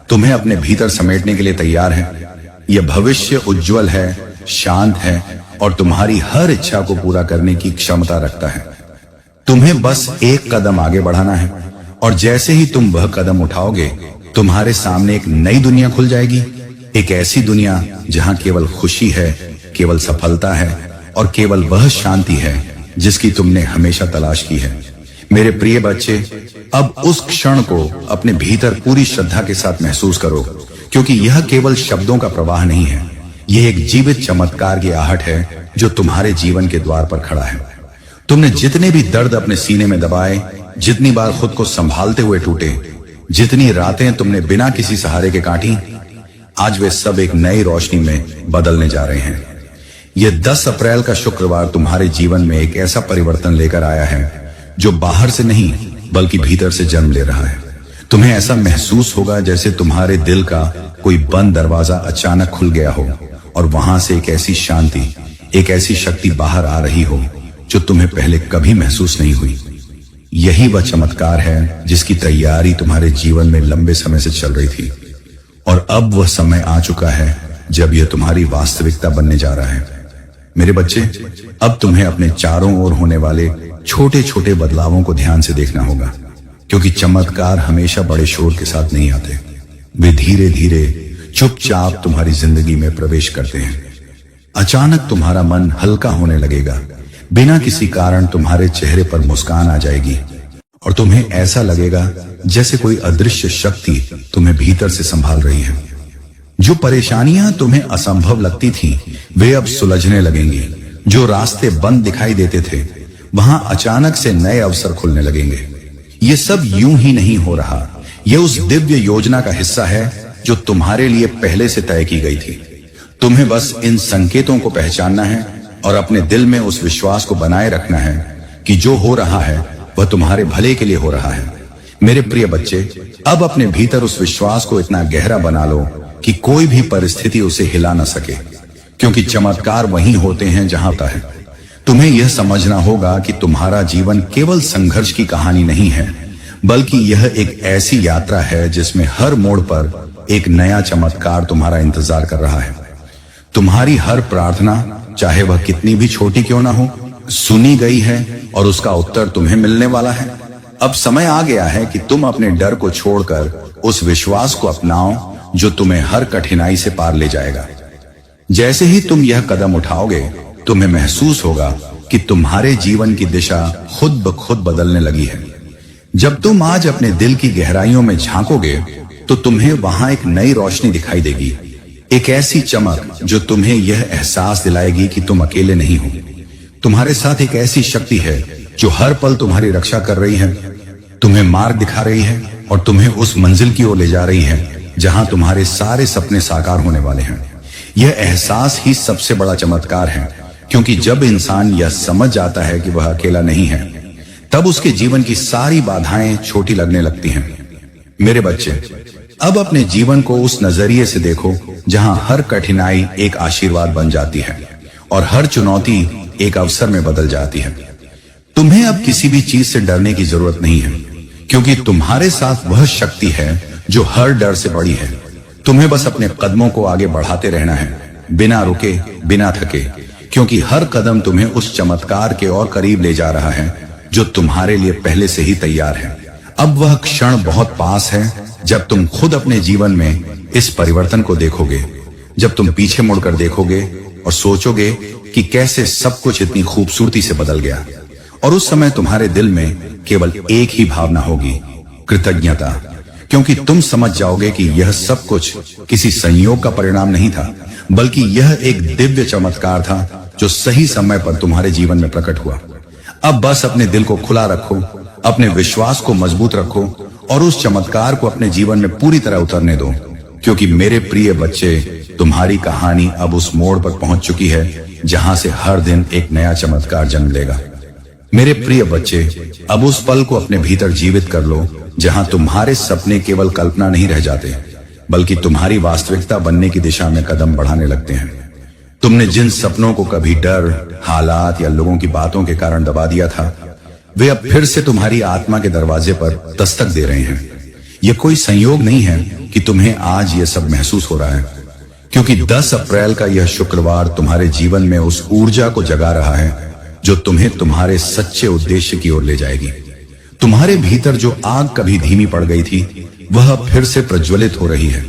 A: तुम्हें अपने भीतर समेटने के लिए तैयार है। यह भविष्य उज्जवल है, शांत है और तुम्हारी हर इच्छा को पूरा करने की क्षमता रखता है। तुम्हें बस एक कदम आगे बढ़ाना है और जैसे ही तुम वह कदम उठाओगे, तुम्हारे सामने एक नई दुनिया खुल जाएगी। एक ऐसी दुनिया जहां केवल खुशी है, केवल सफलता है और केवल वह शांति है जिसकी तुमने हमेशा तलाश की है। मेरे प्रिय बच्चे, अब उस क्षण को अपने भीतर पूरी श्रद्धा के साथ महसूस करो, क्योंकि यह केवल शब्दों का प्रवाह नहीं है, यह एक जीवित चमत्कार की आहट है जो तुम्हारे जीवन के द्वार पर खड़ा है। तुमने जितने भी दर्द अपने सीने में दबाए, जितनी बार खुद को संभालते हुए टूटे, जितनी रातें तुमने बिना किसी सहारे के काटी, आज वे सब एक नई रोशनी में बदलने जा रहे हैं। यह 10 अप्रैल का शुक्रवार तुम्हारे जीवन में एक ऐसा परिवर्तन लेकर आया है जो बाहर से नहीं बल्कि भीतर से जन्म ले रहा है। तुम्हें ऐसा महसूस होगा जैसे तुम्हारे दिल का कोई बंद दरवाजा अचानक खुल गया हो और वहां से एक ऐसी शांति, एक ऐसी शक्ति बाहर आ रही हो जो तुम्हें पहले कभी महसूस नहीं हुई। यही वह चमत्कार है जिसकी तैयारी तुम्हारे जीवन में लंबे समय से चल रही थी और अब वह समय आ चुका है जब यह तुम्हारी वास्तविकता बनने जा रहा है। मेरे बच्चे, अब तुम्हें अपने चारों ओर होने वाले छोटे छोटे बदलावों को ध्यान से देखना होगा, क्योंकि चमत्कार हमेशा बड़े शोर के साथ नहीं आते। वे धीरे धीरे चुपचाप तुम्हारी जिंदगी में प्रवेश करते हैं। अचानक तुम्हारा मन हल्का होने लगेगा, बिना किसी कारण तुम्हारे चेहरे पर मुस्कान आ जाएगी और तुम्हें ऐसा लगेगा जैसे कोई अदृश्य शक्ति तुम्हें भीतर से संभाल रही है। जो परेशानियां तुम्हें असंभव लगती थीं, वे अब सुलझने लगेंगी। जो रास्ते बंद दिखाई देते थे, वहां अचानक से नए अवसर खुलने लगेंगे। ये सब यूं ही नहीं हो रहा, ये उस दिव्य योजना का हिस्सा है जो तुम्हारे लिए पहले से तय की गई थी। तुम्हें बस इन संकेतों को पहचानना है और अपने दिल में उस विश्वास को बनाए रखना है कि जो हो रहा है वह तुम्हारे भले के लिए हो रहा है। मेरे प्रिय बच्चे, अब अपने भीतर उस विश्वास को इतना गहरा बना लो कि कोई भी परिस्थिति उसे हिला न सके, क्योंकि चमत्कार वहीं होते हैं जहां होता है। तुम्हें यह समझना होगा कि तुम्हारा जीवन केवल संघर्ष की कहानी नहीं है, बल्कि यह एक ऐसी यात्रा है जिसमें हर मोड़ पर एक नया चमत्कार तुम्हारा इंतजार कर रहा है। तुम्हारी हर प्रार्थना, चाहे वह कितनी भी छोटी क्यों ना हो, सुनी गई है और उसका उत्तर तुम्हें मिलने वाला है। अब समय आ गया है कि तुम अपने डर को छोड़कर उस विश्वास को अपनाओ जो तुम्हें हर कठिनाई से पार ले जाएगा। जैसे ही तुम यह कदम उठाओगे, तुम्हें महसूस होगा कि तुम्हारे जीवन की दिशा खुद ब खुद बदलने लगी है। जब तुम आज अपने दिल की गहराइयों में झांकोगे तो तुम्हें वहां एक नई रोशनी दिखाई देगी, एक ऐसी चमक जो तुम्हें यह एहसास दिलाएगी कि तुम अकेले नहीं हो। तुम्हारे साथ एक ऐसी शक्ति है जो हर पल तुम्हारी रक्षा कर रही है, तुम्हें मार्ग दिखा रही है और तुम्हें उस मंजिल की ओर ले जा रही है जहां तुम्हारे सारे सपने साकार होने वाले हैं। यह एहसास ही सबसे बड़ा चमत्कार है, क्योंकि जब इंसान यह समझ जाता है कि वह अकेला नहीं है, तब उसके जीवन की सारी बाधाएं छोटी लगने लगती हैं। मेरे बच्चे, अब अपने जीवन को उस नजरिए से देखो जहां हर कठिनाई एक आशीर्वाद बन जाती है और हर चुनौती एक अवसर में बदल जाती है। तुम्हें अब किसी भी चीज से डरने की जरूरत नहीं है, क्योंकि तुम्हारे साथ वह शक्ति है जो हर डर से बड़ी है। तुम्हें बस अपने कदमों को आगे बढ़ाते रहना है, बिना रुके, बिना थके, क्योंकि हर कदम तुम्हें उस चमत्कार के और करीब ले जा रहा है जो तुम्हारे लिए पहले से ही तैयार है। अब वह क्षण बहुत पास है जब तुम खुद अपने जीवन में इस परिवर्तन को देखोगे, जब तुम पीछे मुड़कर देखोगे और सोचोगे कि कैसे सब कुछ इतनी खूबसूरती से बदल गया। और उस समय तुम्हारे दिल में केवल एक ही भावना होगी, कृतज्ञता, क्योंकि तुम समझ जाओगे कि यह सब कुछ किसी संयोग का परिणाम नहीं था, बल्कि यह एक दिव्य चमत्कार था जो सही समय पर तुम्हारे जीवन में प्रकट हुआ। अब बस अपने दिल को खुला रखो, अपने विश्वास को मजबूत रखो और उस चमत्कार को अपने जीवन में पूरी तरह उतरने दो, क्योंकि मेरे प्रिय बच्चे, तुम्हारी कहानी अब उस मोड़ पर पहुंच चुकी है जहां से हर दिन एक नया चमत्कार जन्म लेगा। मेरे प्रिय बच्चे, अब उस पल को अपने भीतर जीवित कर लो जहां तुम्हारे सपने केवल कल्पना नहीं रह जाते, बल्कि तुम्हारी वास्तविकता बनने की दिशा में कदम बढ़ाने लगते हैं। तुमने जिन सपनों को कभी डर, हालात या लोगों की बातों के कारण दबा दिया था, वे अब फिर से तुम्हारी आत्मा के दरवाजे पर दस्तक दे रहे हैं। यह कोई संयोग नहीं है कि तुम्हें आज यह सब महसूस हो रहा है, क्योंकि 10 अप्रैल का यह शुक्रवार तुम्हारे जीवन में उस ऊर्जा को जगा रहा है जो तुम्हें तुम्हारे सच्चे उद्देश्य की ओर ले जाएगी। तुम्हारे भीतर जो आग कभी धीमी पड़ गई थी, वह फिर से प्रज्वलित हो रही है,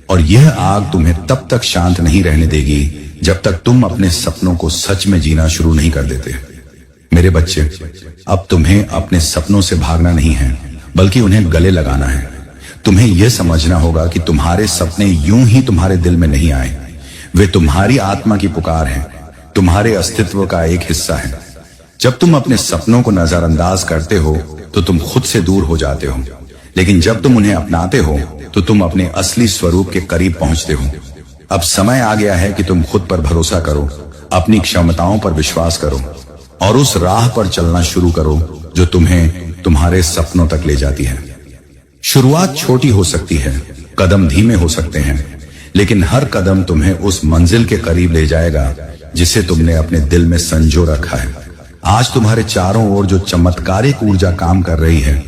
A: और यह आग तुम्हें तब तक शांत नहीं रहने देगी जब तक तुम अपने सपनों को सच में जीना शुरू नहीं कर देते। मेरे बच्चे, अब तुम्हें अपने सपनों से भागना नहीं है, बल्कि उन्हें गले लगाना है। तुम्हें यह समझना होगा कि तुम्हारे सपने यूं ही तुम्हारे दिल में नहीं आए, वे तुम्हारी आत्मा की पुकार है, तुम्हारे अस्तित्व का एक हिस्सा है। जब तुम अपने सपनों को नजरअंदाज करते हो तो तुम खुद से दूर हो जाते हो, लेकिन जब तुम उन्हें अपनाते हो तो तुम अपने असली स्वरूप के करीब पहुंचते हो। अब समय आ गया है कि तुम खुद पर भरोसा करो, अपनी क्षमताओं पर विश्वास करो और उस राह पर चलना शुरू करो जो तुम्हें तुम्हारे सपनों तक ले जाती है। शुरुआत छोटी हो सकती है, कदम धीमे हो सकते हैं, लेकिन हर कदम तुम्हें उस मंजिल के करीब ले जाएगा जिसे तुमने अपने दिल में संजो रखा है। आज तुम्हारे चारों ओर जो चमत्कारिक ऊर्जा काम कर रही है,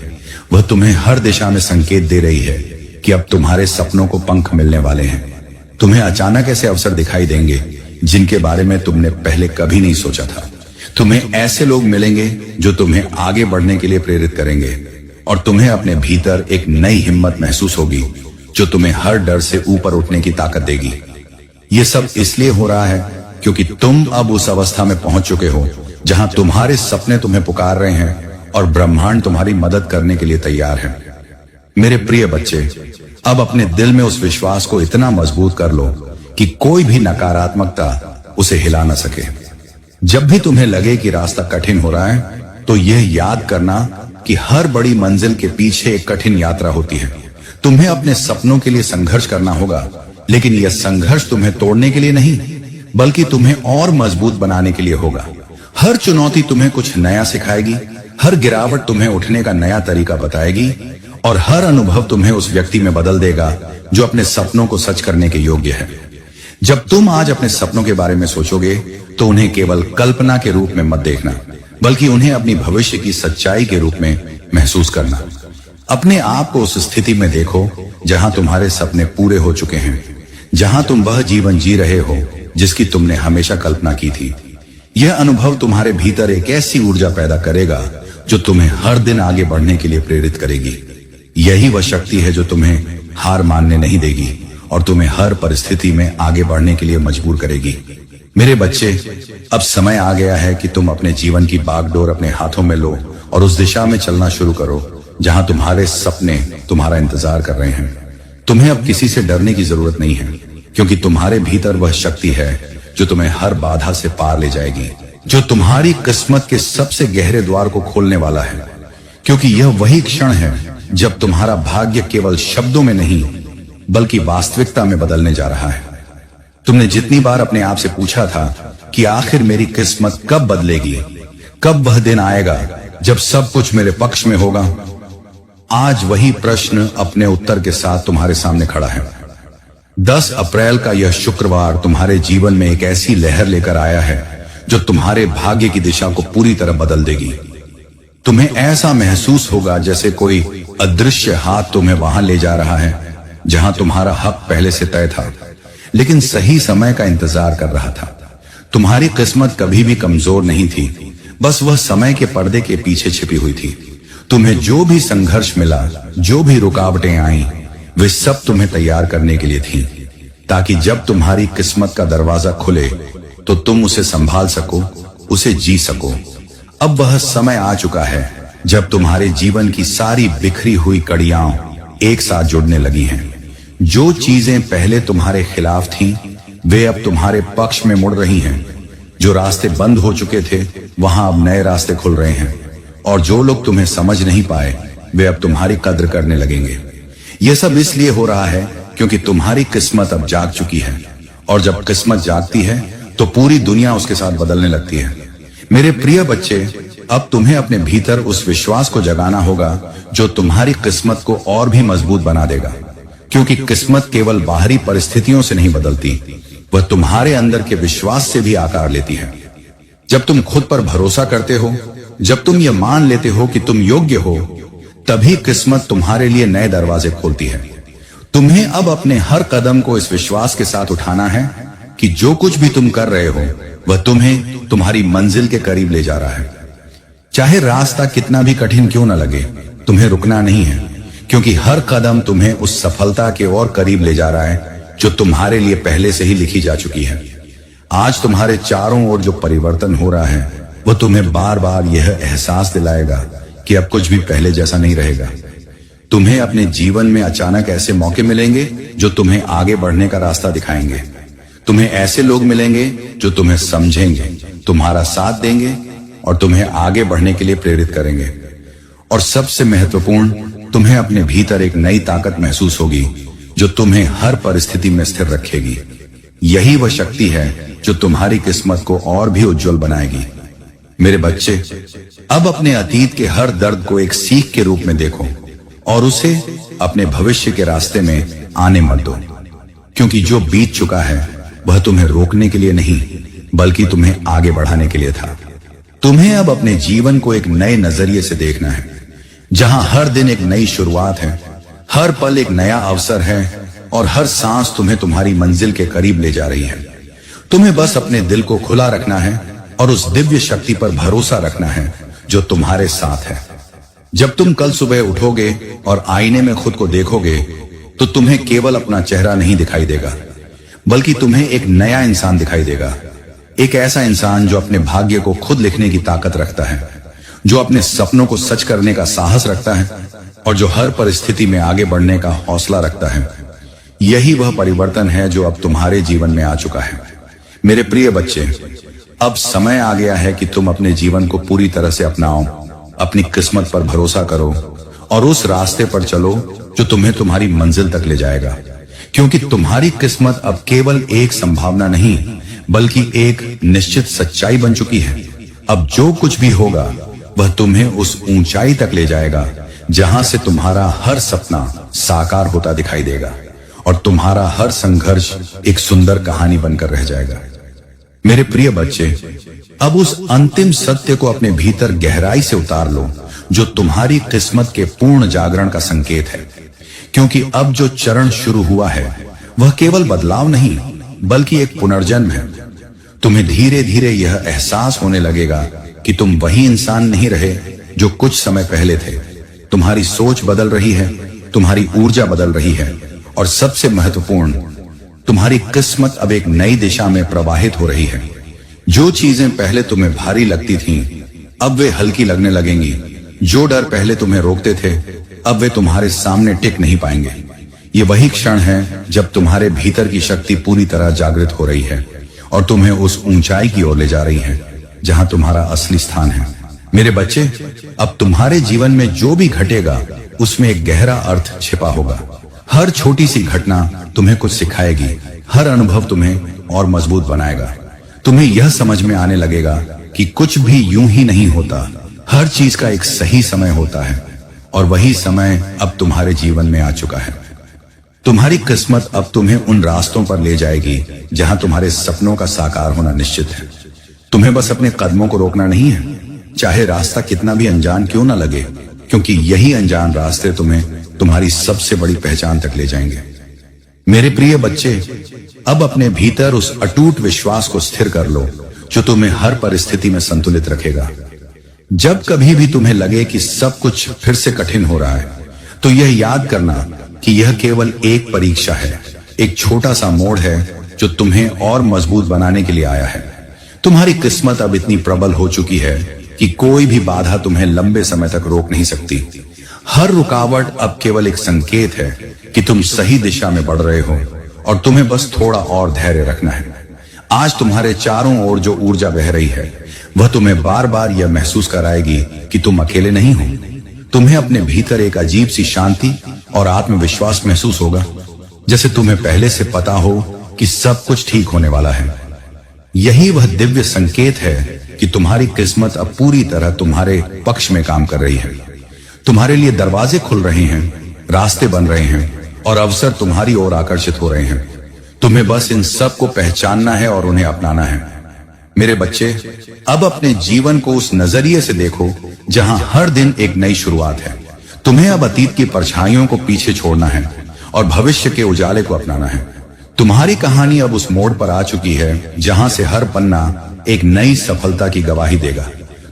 A: वह तुम्हें हर दिशा में संकेत दे रही है कि अब तुम्हारे सपनों को पंख मिलने वाले हैं। तुम्हें अचानक ऐसे अवसर दिखाई देंगे जिनके बारे में तुमने पहले कभी नहीं सोचा था। तुम्हें ऐसे लोग मिलेंगे जो तुम्हें आगे बढ़ने के लिए प्रेरित करेंगे, और तुम्हें अपने भीतर एक नई हिम्मत महसूस होगी जो तुम्हें हर डर से ऊपर उठने की ताकत देगी। ये सब इसलिए हो रहा है क्योंकि तुम अब उस अवस्था में पहुंच चुके हो जहां तुम्हारे सपने तुम्हें पुकार रहे हैं और ब्रह्मांड तुम्हारी मदद करने के लिए तैयार है। मेरे प्रिय बच्चे, अब अपने दिल में उस विश्वास को इतना मजबूत कर लो कि कोई भी नकारात्मकता उसे हिला न सके। जब भी तुम्हें लगे कि रास्ता कठिन हो रहा है, तो यह याद करना कि हर बड़ी मंजिल के पीछे एक कठिन यात्रा होती है। तुम्हें अपने सपनों के लिए संघर्ष करना होगा, लेकिन यह संघर्ष तुम्हें तोड़ने के लिए नहीं, बल्कि तुम्हें और मजबूत बनाने के लिए होगा। हर चुनौती तुम्हें कुछ नया सिखाएगी, हर गिरावट तुम्हें उठने का नया तरीका बताएगी, और हर अनुभव तुम्हें उस व्यक्ति में बदल देगा जो अपने सपनों को सच करने के योग्य है। जब तुम आज अपने सपनों के बारे में सोचोगे तो उन्हें केवल कल्पना के रूप में मत देखना, बल्कि उन्हें अपनी भविष्य की सच्चाई के रूप में महसूस करना। अपने आप को उस स्थिति में देखो जहां तुम्हारे सपने पूरे हो चुके हैं, जहां तुम वह जीवन जी रहे हो जिसकी तुमने हमेशा कल्पना की थी। यह अनुभव तुम्हारे भीतर एक ऐसी ऊर्जा पैदा करेगा जो तुम्हें हर दिन आगे बढ़ने के लिए प्रेरित करेगी। यही वह शक्ति है जो तुम्हें हार मानने नहीं देगी और तुम्हें हर परिस्थिति में आगे बढ़ने के लिए मजबूर करेगी। मेरे बच्चे, अब समय आ गया है कि तुम अपने जीवन की बागडोर अपने हाथों में लो और उस दिशा में चलना शुरू करो जहां तुम्हारे सपने तुम्हारा इंतजार कर रहे हैं। तुम्हें अब किसी से डरने की जरूरत नहीं है, क्योंकि तुम्हारे भीतर वह शक्ति है जो तुम्हें हर बाधा से पार ले जाएगी, जो तुम्हारी किस्मत के सबसे गहरे द्वार को खोलने वाला है। क्योंकि यह वही क्षण है जब तुम्हारा भाग्य केवल शब्दों में नहीं बल्कि वास्तविकता में बदलने जा रहा है। तुमने जितनी बार अपने आप से पूछा था कि आखिर मेरी किस्मत कब बदलेगी, कब वह दिन आएगा जब सब कुछ मेरे पक्ष में होगा, आज वही प्रश्न अपने उत्तर के साथ तुम्हारे सामने खड़ा है। 10 अप्रैल का यह शुक्रवार तुम्हारे जीवन में एक ऐसी लहर लेकर आया है जो तुम्हारे भाग्य की दिशा को पूरी तरह बदल देगी। तुम्हें ऐसा महसूस होगा जैसे कोई अदृश्य हाथ तुम्हें वहां ले जा रहा है जहां तुम्हारा हक पहले से तय था, लेकिन सही समय का इंतजार कर रहा था। तुम्हारी किस्मत कभी भी कमजोर नहीं थी, बस वह समय के पर्दे के पीछे छिपी हुई थी। तुम्हें जो भी संघर्ष मिला, जो भी रुकावटें आईं, वे सब तुम्हें तैयार करने के लिए थीं, ताकि जब तुम्हारी किस्मत का दरवाजा खुले तो तुम उसे संभाल सको, उसे जी सको। अब वह समय आ चुका है जब तुम्हारे जीवन की सारी बिखरी हुई कड़ियां एक साथ जुड़ने लगी हैं। जो चीजें पहले तुम्हारे खिलाफ थीं, वे अब तुम्हारे पक्ष में मुड़ रही हैं। जो रास्ते बंद हो चुके थे, वहां अब नए रास्ते खुल रहे हैं, और जो लोग तुम्हें समझ नहीं पाए, वे अब तुम्हारी कद्र करने लगेंगे। यह सब इसलिए हो रहा है क्योंकि तुम्हारी किस्मत अब जाग चुकी है, और जब किस्मत जागती है तो पूरी दुनिया उसके साथ बदलने लगती है। मेरे प्रिय बच्चे, अब तुम्हें अपने भीतर उस विश्वास को जगाना होगा जो तुम्हारी किस्मत को और भी मजबूत बना देगा, क्योंकि किस्मत केवल बाहरी परिस्थितियों से नहीं बदलती, वह तुम्हारे अंदर के विश्वास से भी आकार लेती है। जब तुम खुद पर भरोसा करते हो, जब तुम ये मान लेते हो कि तुम योग्य हो, तभी किस्मत तुम्हारे लिए नए दरवाजे खोलती है। तुम्हें अब अपने हर कदम को इस विश्वास के साथ उठाना है कि जो कुछ भी तुम कर रहे हो वह तुम्हें तुम्हारी मंजिल के करीब ले जा रहा है। चाहे रास्ता कितना भी कठिन क्यों न लगे, तुम्हें रुकना नहीं है, क्योंकि हर कदम तुम्हें उस सफलता के और करीब ले जा रहा है जो तुम्हारे लिए पहले से ही लिखी जा चुकी है। आज तुम्हारे चारों ओर जो परिवर्तन हो रहा है वह तुम्हें बार बार यह एहसास दिलाएगा कि अब कुछ भी पहले जैसा नहीं रहेगा। तुम्हें अपने जीवन में अचानक ऐसे मौके मिलेंगे जो तुम्हें आगे बढ़ने का रास्ता दिखाएंगे। तुम्हें ऐसे लोग मिलेंगे जो तुम्हें समझेंगे, तुम्हारा साथ देंगे और तुम्हें आगे बढ़ने के लिए प्रेरित करेंगे। और सबसे महत्वपूर्ण, तुम्हें अपने भीतर एक नई ताकत महसूस होगी जो तुम्हें हर परिस्थिति में स्थिर रखेगी। यही वह शक्ति है जो तुम्हारी किस्मत को और भी उज्जवल बनाएगी। मेरे बच्चे, अब अपने अतीत के हर दर्द को एक सीख के रूप में देखो और उसे अपने भविष्य के रास्ते में आने मत दो, क्योंकि जो बीत चुका है वह तुम्हें रोकने के लिए नहीं बल्कि तुम्हें आगे बढ़ाने के लिए था। तुम्हें अब अपने जीवन को एक नए नजरिए से देखना है, जहां हर दिन एक नई शुरुआत है, हर पल एक नया अवसर है और हर सांस तुम्हें तुम्हारी मंजिल के करीब ले जा रही है। तुम्हें बस अपने दिल को खुला रखना है और उस दिव्य शक्ति पर भरोसा रखना है जो तुम्हारे साथ है। जब तुम कल सुबह उठोगे और आईने में खुद को देखोगे तो तुम्हें केवल अपना चेहरा नहीं दिखाई देगा, बल्कि तुम्हें एक नया इंसान दिखाई देगा। एक ऐसा इंसान जो अपने भाग्य को खुद लिखने की ताकत रखता है, जो अपने सपनों को सच करने का साहस रखता है और जो हर परिस्थिति में आगे बढ़ने का हौसला रखता है। यही वह परिवर्तन है जो अब तुम्हारे जीवन में आ चुका है। मेरे प्रिय बच्चे, अब समय आ गया है कि तुम अपने जीवन को पूरी तरह से अपनाओ, अपनी किस्मत पर भरोसा करो और उस रास्ते पर चलो जो तुम्हें तुम्हारी मंजिल तक ले जाएगा। क्योंकि तुम्हारी किस्मत अब केवल एक संभावना नहीं बल्कि एक निश्चित सच्चाई बन चुकी है। अब जो कुछ भी होगा वह तुम्हें उस ऊंचाई तक ले जाएगा जहां से तुम्हारा हर सपना साकार होता दिखाई देगा और तुम्हारा हर संघर्ष एक सुंदर कहानी बनकर रह जाएगा। मेरे प्रिय बच्चे, अब उस अंतिम सत्य को अपने भीतर गहराई से उतार लो, जो तुम्हारी किस्मत के पूर्ण जागरण का संकेत है। क्योंकि अब जो चरण शुरू हुआ है वह केवल बदलाव नहीं, बल्कि एक पुनर्जन्म है। तुम्हें धीरे धीरे यह एहसास होने लगेगा कि तुम वही इंसान नहीं रहे जो कुछ समय पहले थे। तुम्हारी सोच बदल रही है, तुम्हारी ऊर्जा बदल रही है, और सबसे महत्वपूर्ण, तुम्हारी किस्मत अब एक नई दिशा में प्रवाहित हो रही है। जो चीजें पहले तुम्हें भारी लगती थीं, अब वे हल्की लगने लगेंगी। जो डर पहले तुम्हें रोकते थे, अब वे तुम्हारे सामने टिक नहीं पाएंगे। ये वही क्षण है जब तुम्हारे भीतर की शक्ति पूरी तरह जागृत हो रही है और तुम्हें उस ऊंचाई की ओर ले जा रही है जहां तुम्हारा असली स्थान है। मेरे बच्चे, अब तुम्हारे जीवन में जो भी घटेगा उसमें एक गहरा अर्थ छिपा होगा। हर छोटी सी घटना तुम्हें कुछ सिखाएगी, हर अनुभव तुम्हें और मजबूत बनाएगा। तुम्हें यह समझ में आने लगेगा कि कुछ भी यूं ही नहीं होता, हर चीज का एक सही समय होता है, और वही समय अब तुम्हारे जीवन में आ चुका है। तुम्हारी किस्मत अब तुम्हें उन रास्तों पर ले जाएगी जहां तुम्हारे सपनों का साकार होना निश्चित है। तुम्हें बस अपने कदमों को रोकना नहीं है, चाहे रास्ता कितना भी अनजान क्यों ना लगे, क्योंकि यही अनजान रास्ते तुम्हें तुम्हारी सबसे बड़ी पहचान तक ले जाएंगे। मेरे प्रिय बच्चे, अब अपने भीतर उस अटूट विश्वास को स्थिर कर लो जो तुम्हें हर परिस्थिति में संतुलित रखेगा। जब कभी भी तुम्हें लगे कि सब कुछ फिर से कठिन हो रहा है, तो यह याद करना कि यह केवल एक परीक्षा है, एक छोटा सा मोड़ है जो तुम्हें और मजबूत बनाने के लिए आया है। तुम्हारी किस्मत अब इतनी प्रबल हो चुकी है कि कोई भी बाधा तुम्हें लंबे समय तक रोक नहीं सकती। हर रुकावट अब केवल एक संकेत है कि तुम सही दिशा में बढ़ रहे हो, और तुम्हें बस थोड़ा और धैर्य रखना है। आज तुम्हारे चारों ओर जो ऊर्जा बह रही है वह तुम्हें बार बार यह महसूस कराएगी कि तुम अकेले नहीं हो। तुम्हें अपने भीतर एक अजीब सी शांति और आत्मविश्वास महसूस होगा, जैसे तुम्हें पहले से पता हो कि सब कुछ ठीक होने वाला है। यही वह दिव्य संकेत है कि तुम्हारी किस्मत अब पूरी तरह तुम्हारे पक्ष में काम कर रही है। तुम्हारे लिए दरवाजे खुल रहे हैं, रास्ते बन रहे हैं, और अवसर तुम्हारी ओर आकर्षित हो रहे हैं। तुम्हें बस इन सब को पहचानना है और उन्हें अपनाना है। मेरे बच्चे, अब अपने जीवन को उस नजरिए से देखो जहां हर दिन एक नई शुरुआत है। तुम्हें अब अतीत की परछाइयों को पीछे छोड़ना है और भविष्य के उजाले को अपनाना है। तुम्हारी कहानी अब उस मोड़ पर आ चुकी है जहां से हर पन्ना एक नई सफलता की गवाही देगा।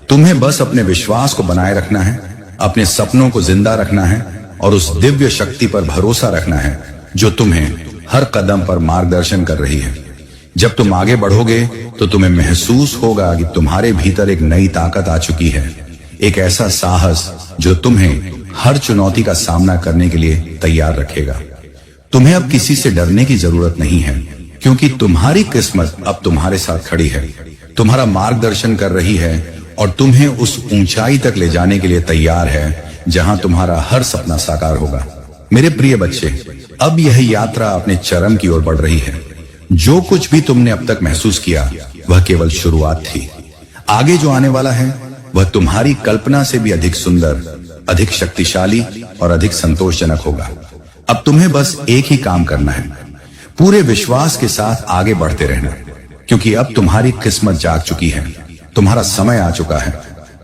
A: तुम्हें बस अपने विश्वास को बनाए रखना है, अपने सपनों को जिंदा रखना है, और उस दिव्य शक्ति पर भरोसा रखना है जो तुम्हें हर कदम पर मार्गदर्शन कर रही है। जब तुम आगे बढ़ोगे तो तुम्हें महसूस होगा कि तुम्हारे भीतर एक नई ताकत आ चुकी है, एक ऐसा साहस जो तुम्हें हर चुनौती का सामना करने के लिए तैयार रखेगा। तुम्हें अब किसी से डरने की जरूरत नहीं है, क्योंकि तुम्हारी किस्मत अब तुम्हारे साथ खड़ी है, तुम्हारा मार्गदर्शन कर रही है, और तुम्हें उस ऊंचाई तक ले जाने के लिए तैयार है जहां तुम्हारा हर सपना साकार होगा। मेरे प्रिय बच्चे, अब यह यात्रा अपने चरम की ओर बढ़ रही है। जो कुछ भी तुमने अब तक महसूस किया वह केवल शुरुआत थी। आगे जो आने वाला है वह तुम्हारी कल्पना से भी अधिक सुंदर, अधिक शक्तिशाली और अधिक संतोषजनक होगा। अब तुम्हें बस एक ही काम करना है, पूरे विश्वास के साथ आगे बढ़ते रहना, क्योंकि अब तुम्हारी किस्मत जाग चुकी है, तुम्हारा समय आ चुका है,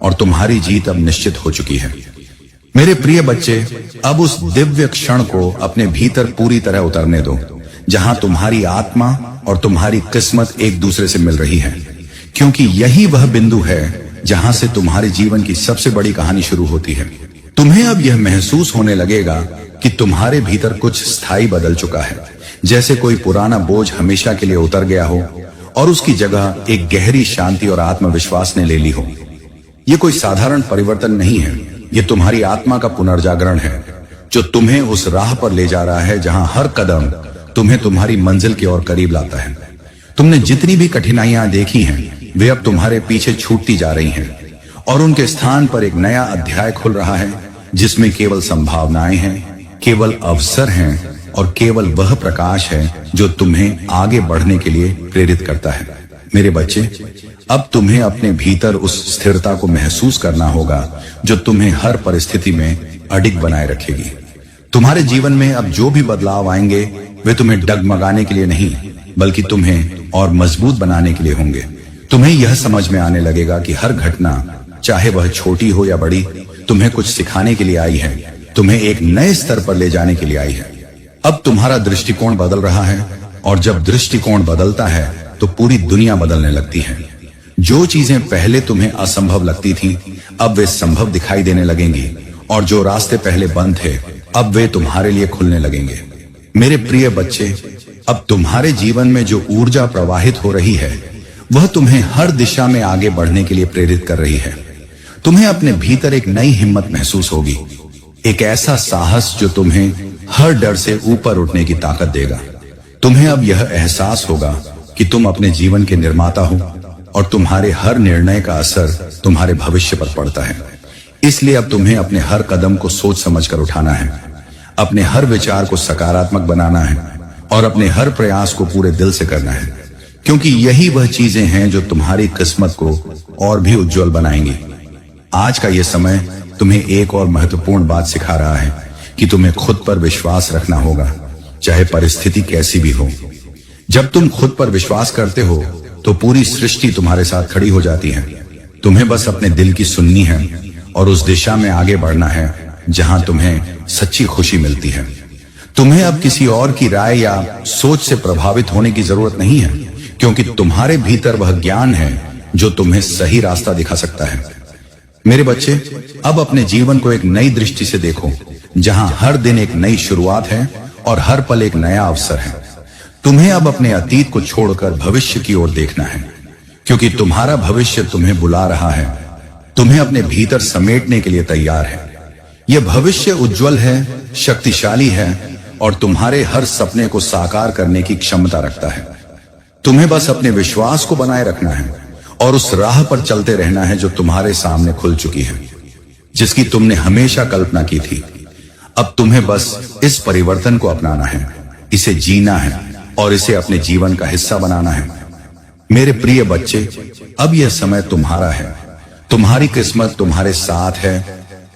A: और तुम्हारी जीत अब निश्चित हो चुकी है। मेरे प्रिय बच्चे, अब उस दिव्य क्षण को अपने भीतर पूरी तरह उतरने दो जहां तुम्हारी आत्मा और तुम्हारी किस्मत एक दूसरे से मिल रही है, क्योंकि यही वह बिंदु है जहां से तुम्हारे जीवन की सबसे बड़ी कहानी शुरू होती है। तुम्हें अब यह महसूस होने लगेगा कि तुम्हारे भीतर कुछ स्थायी बदल चुका है, जैसे कोई पुराना बोझ हमेशा के लिए उतर गया हो और उसकी जगह एक गहरी शांति और आत्मविश्वास ने ले ली हो। यह कोई साधारण परिवर्तन नहीं है, यह तुम्हारी आत्मा का पुनर्जागरण है जो तुम्हें उस राह पर ले जा रहा है जहां हर कदम तुम्हें तुम्हारी मंजिल की ओर करीब लाता है। तुमने जितनी भी कठिनाइयां देखी हैं वे अब तुम्हारे पीछे छूटती जा रही हैं, और उनके स्थान पर एक नया अध्याय खुल रहा है जिसमें केवल संभावनाएं हैं, केवल अवसर हैं, और केवल वह प्रकाश है जो तुम्हें आगे बढ़ने के लिए प्रेरित करता है। मेरे बच्चे, अब तुम्हें अपने भीतर उस स्थिरता को महसूस करना होगा जो तुम्हें हर परिस्थिति में अडिग बनाए रखेगी। तुम्हारे जीवन में अब जो भी बदलाव आएंगे वे तुम्हें डगमगाने के लिए नहीं, बल्कि तुम्हें और मजबूत बनाने के लिए होंगे। तुम्हें यह समझ में आने लगेगा कि हर घटना, चाहे वह छोटी हो या बड़ी, तुम्हें कुछ सिखाने के लिए आई है, तुम्हें एक नए स्तर पर ले जाने के लिए आई है। अब तुम्हारा दृष्टिकोण बदल रहा है, और जब दृष्टिकोण बदलता है तो पूरी दुनिया बदलने लगती है। जो चीजें पहले तुम्हें असंभव लगती थीं, अब वे संभव दिखाई देने लगेंगी, और जो रास्ते पहले बंद थे, अब वे तुम्हारे लिए खुलने लगेंगे। मेरे प्रिय बच्चे, अब तुम्हारे जीवन में जो ऊर्जा प्रवाहित हो रही है, वह तुम्हें हर दिशा में आगे बढ़ने के लिए प्रेरित कर रही है। तुम्हें अपने भीतर एक नई हिम्मत महसूस होगी, एक ऐसा साहस जो तुम्हें हर डर से ऊपर उठने की ताकत देगा। तुम्हें अब यह एहसास होगा कि तुम अपने जीवन के निर्माता हो, और तुम्हारे हर निर्णय का असर तुम्हारे भविष्य पर पड़ता है। इसलिए अब तुम्हें अपने हर कदम को सोच समझकर उठाना है, अपने हर विचार को सकारात्मक बनाना है, और अपने हर प्रयास को पूरे दिल से करना है, क्योंकि यही वह चीजें हैं जो तुम्हारी किस्मत को और भी उज्जवल बनाएंगी। आज का यह समय तुम्हें एक और महत्वपूर्ण बात सिखा रहा है कि तुम्हें खुद पर विश्वास रखना होगा, चाहे परिस्थिति कैसी भी हो। जब तुम खुद पर विश्वास करते हो तो पूरी सृष्टि तुम्हारे साथ खड़ी हो जाती है। तुम्हें बस अपने दिल की सुननी है और उस दिशा में आगे बढ़ना है जहां तुम्हें सच्ची खुशी मिलती है। तुम्हें अब किसी और की राय या सोच से प्रभावित होने की जरूरत नहीं है, क्योंकि तुम्हारे भीतर वह ज्ञान है जो तुम्हें सही रास्ता दिखा सकता है। मेरे बच्चे, अब अपने जीवन को एक नई दृष्टि से देखो, जहां हर दिन एक नई शुरुआत है और हर पल एक नया अवसर है। तुम्हें अब अपने अतीत को छोड़कर भविष्य की ओर देखना है, क्योंकि तुम्हारा भविष्य तुम्हें बुला रहा है, तुम्हें अपने भीतर समेटने के लिए तैयार है। यह भविष्य उज्जवल है, शक्तिशाली है, और तुम्हारे हर सपने को साकार करने की क्षमता रखता है। तुम्हें बस अपने विश्वास को बनाए रखना है और उस राह पर चलते रहना है जो तुम्हारे सामने खुल चुकी है, जिसकी तुमने हमेशा कल्पना की थी। अब तुम्हें बस इस परिवर्तन को अपनाना है, इसे जीना है और इसे अपने जीवन का हिस्सा बनाना है। मेरे प्रिय बच्चे, अब यह समय तुम्हारा है। तुम्हारी किस्मत तुम्हारे साथ है,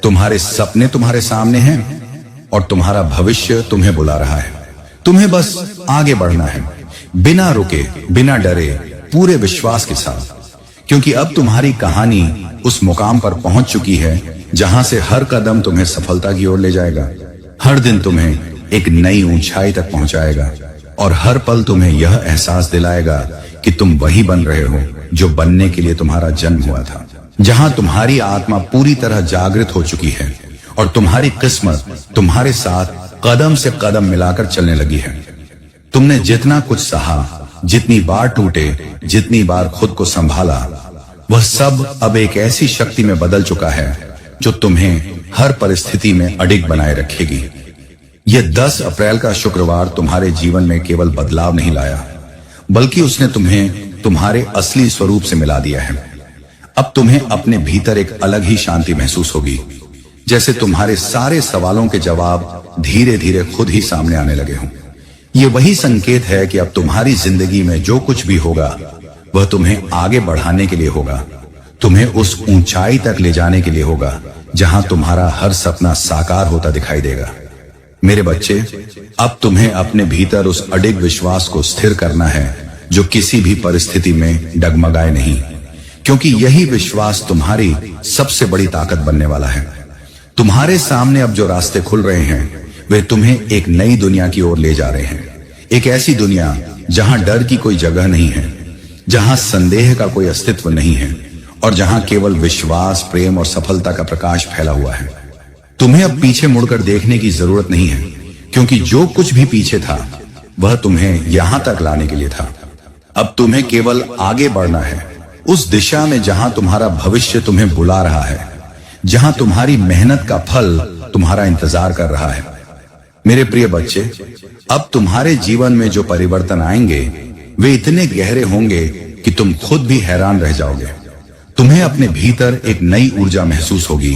A: तुम्हारे सपने तुम्हारे सामने हैं, और तुम्हारा भविष्य तुम्हें बुला रहा है। तुम्हें बस आगे बढ़ना है, बिना रुके, बिना डरे, पूरे विश्वास के साथ, क्योंकि अब तुम्हारी कहानी उस मुकाम पर पहुंच चुकी है जहां से हर कदम तुम्हें सफलता की ओर ले जाएगा। हर दिन तुम्हें एक नई ऊंचाई तक पहुंचाएगा, और हर पल तुम्हें यह एहसास दिलाएगा कि तुम वही बन रहे हो जो बनने के लिए तुम्हारा जन्म हुआ था। जहां तुम्हारी आत्मा पूरी तरह जागृत हो चुकी है और तुम्हारी किस्मत तुम्हारे साथ कदम से कदम मिलाकर चलने लगी है। तुमने जितना कुछ सहा, जितनी बार टूटे, जितनी बार खुद को संभाला, वह सब अब एक ऐसी शक्ति में बदल चुका है जो तुम्हें हर परिस्थिति में अडिग बनाए रखेगी। यह 10 अप्रैल का शुक्रवार तुम्हारे जीवन में केवल बदलाव नहीं लाया, बल्कि उसने तुम्हें तुम्हारे असली स्वरूप से मिला दिया है। अब तुम्हें अपने भीतर एक अलग ही शांति महसूस होगी, जैसे तुम्हारे सारे सवालों के जवाब धीरे धीरे खुद ही सामने आने लगे हों। यह वही संकेत है कि अब तुम्हारी जिंदगी में जो कुछ भी होगा वह तुम्हें आगे बढ़ाने के लिए होगा, तुम्हें उस ऊंचाई तक ले जाने के लिए होगा जहां तुम्हारा हर सपना साकार होता दिखाई देगा। मेरे बच्चे, अब तुम्हें अपने भीतर उस अडिग विश्वास को स्थिर करना है जो किसी भी परिस्थिति में डगमगाए नहीं, क्योंकि यही विश्वास तुम्हारी सबसे बड़ी ताकत बनने वाला है। तुम्हारे सामने अब जो रास्ते खुल रहे हैं वे तुम्हें एक नई दुनिया की ओर ले जा रहे हैं। एक ऐसी दुनिया जहां डर की कोई जगह नहीं है, जहां संदेह का कोई अस्तित्व नहीं है, और जहां केवल विश्वास, प्रेम और सफलता का प्रकाश फैला हुआ है। तुम्हें अब पीछे मुड़कर देखने की जरूरत नहीं है, क्योंकि जो कुछ भी पीछे था वह तुम्हें यहां तक लाने के लिए था। अब तुम्हें केवल आगे बढ़ना है, उस दिशा में जहां तुम्हारा भविष्य तुम्हें बुला रहा है, जहां तुम्हारी मेहनत का फल तुम्हारा इंतजार कर रहा है। मेरे प्रिय बच्चे, अब तुम्हारे जीवन में जो परिवर्तन आएंगे वे इतने गहरे होंगे कि तुम खुद भी हैरान रह जाओगे। तुम्हें अपने भीतर एक नई ऊर्जा महसूस होगी,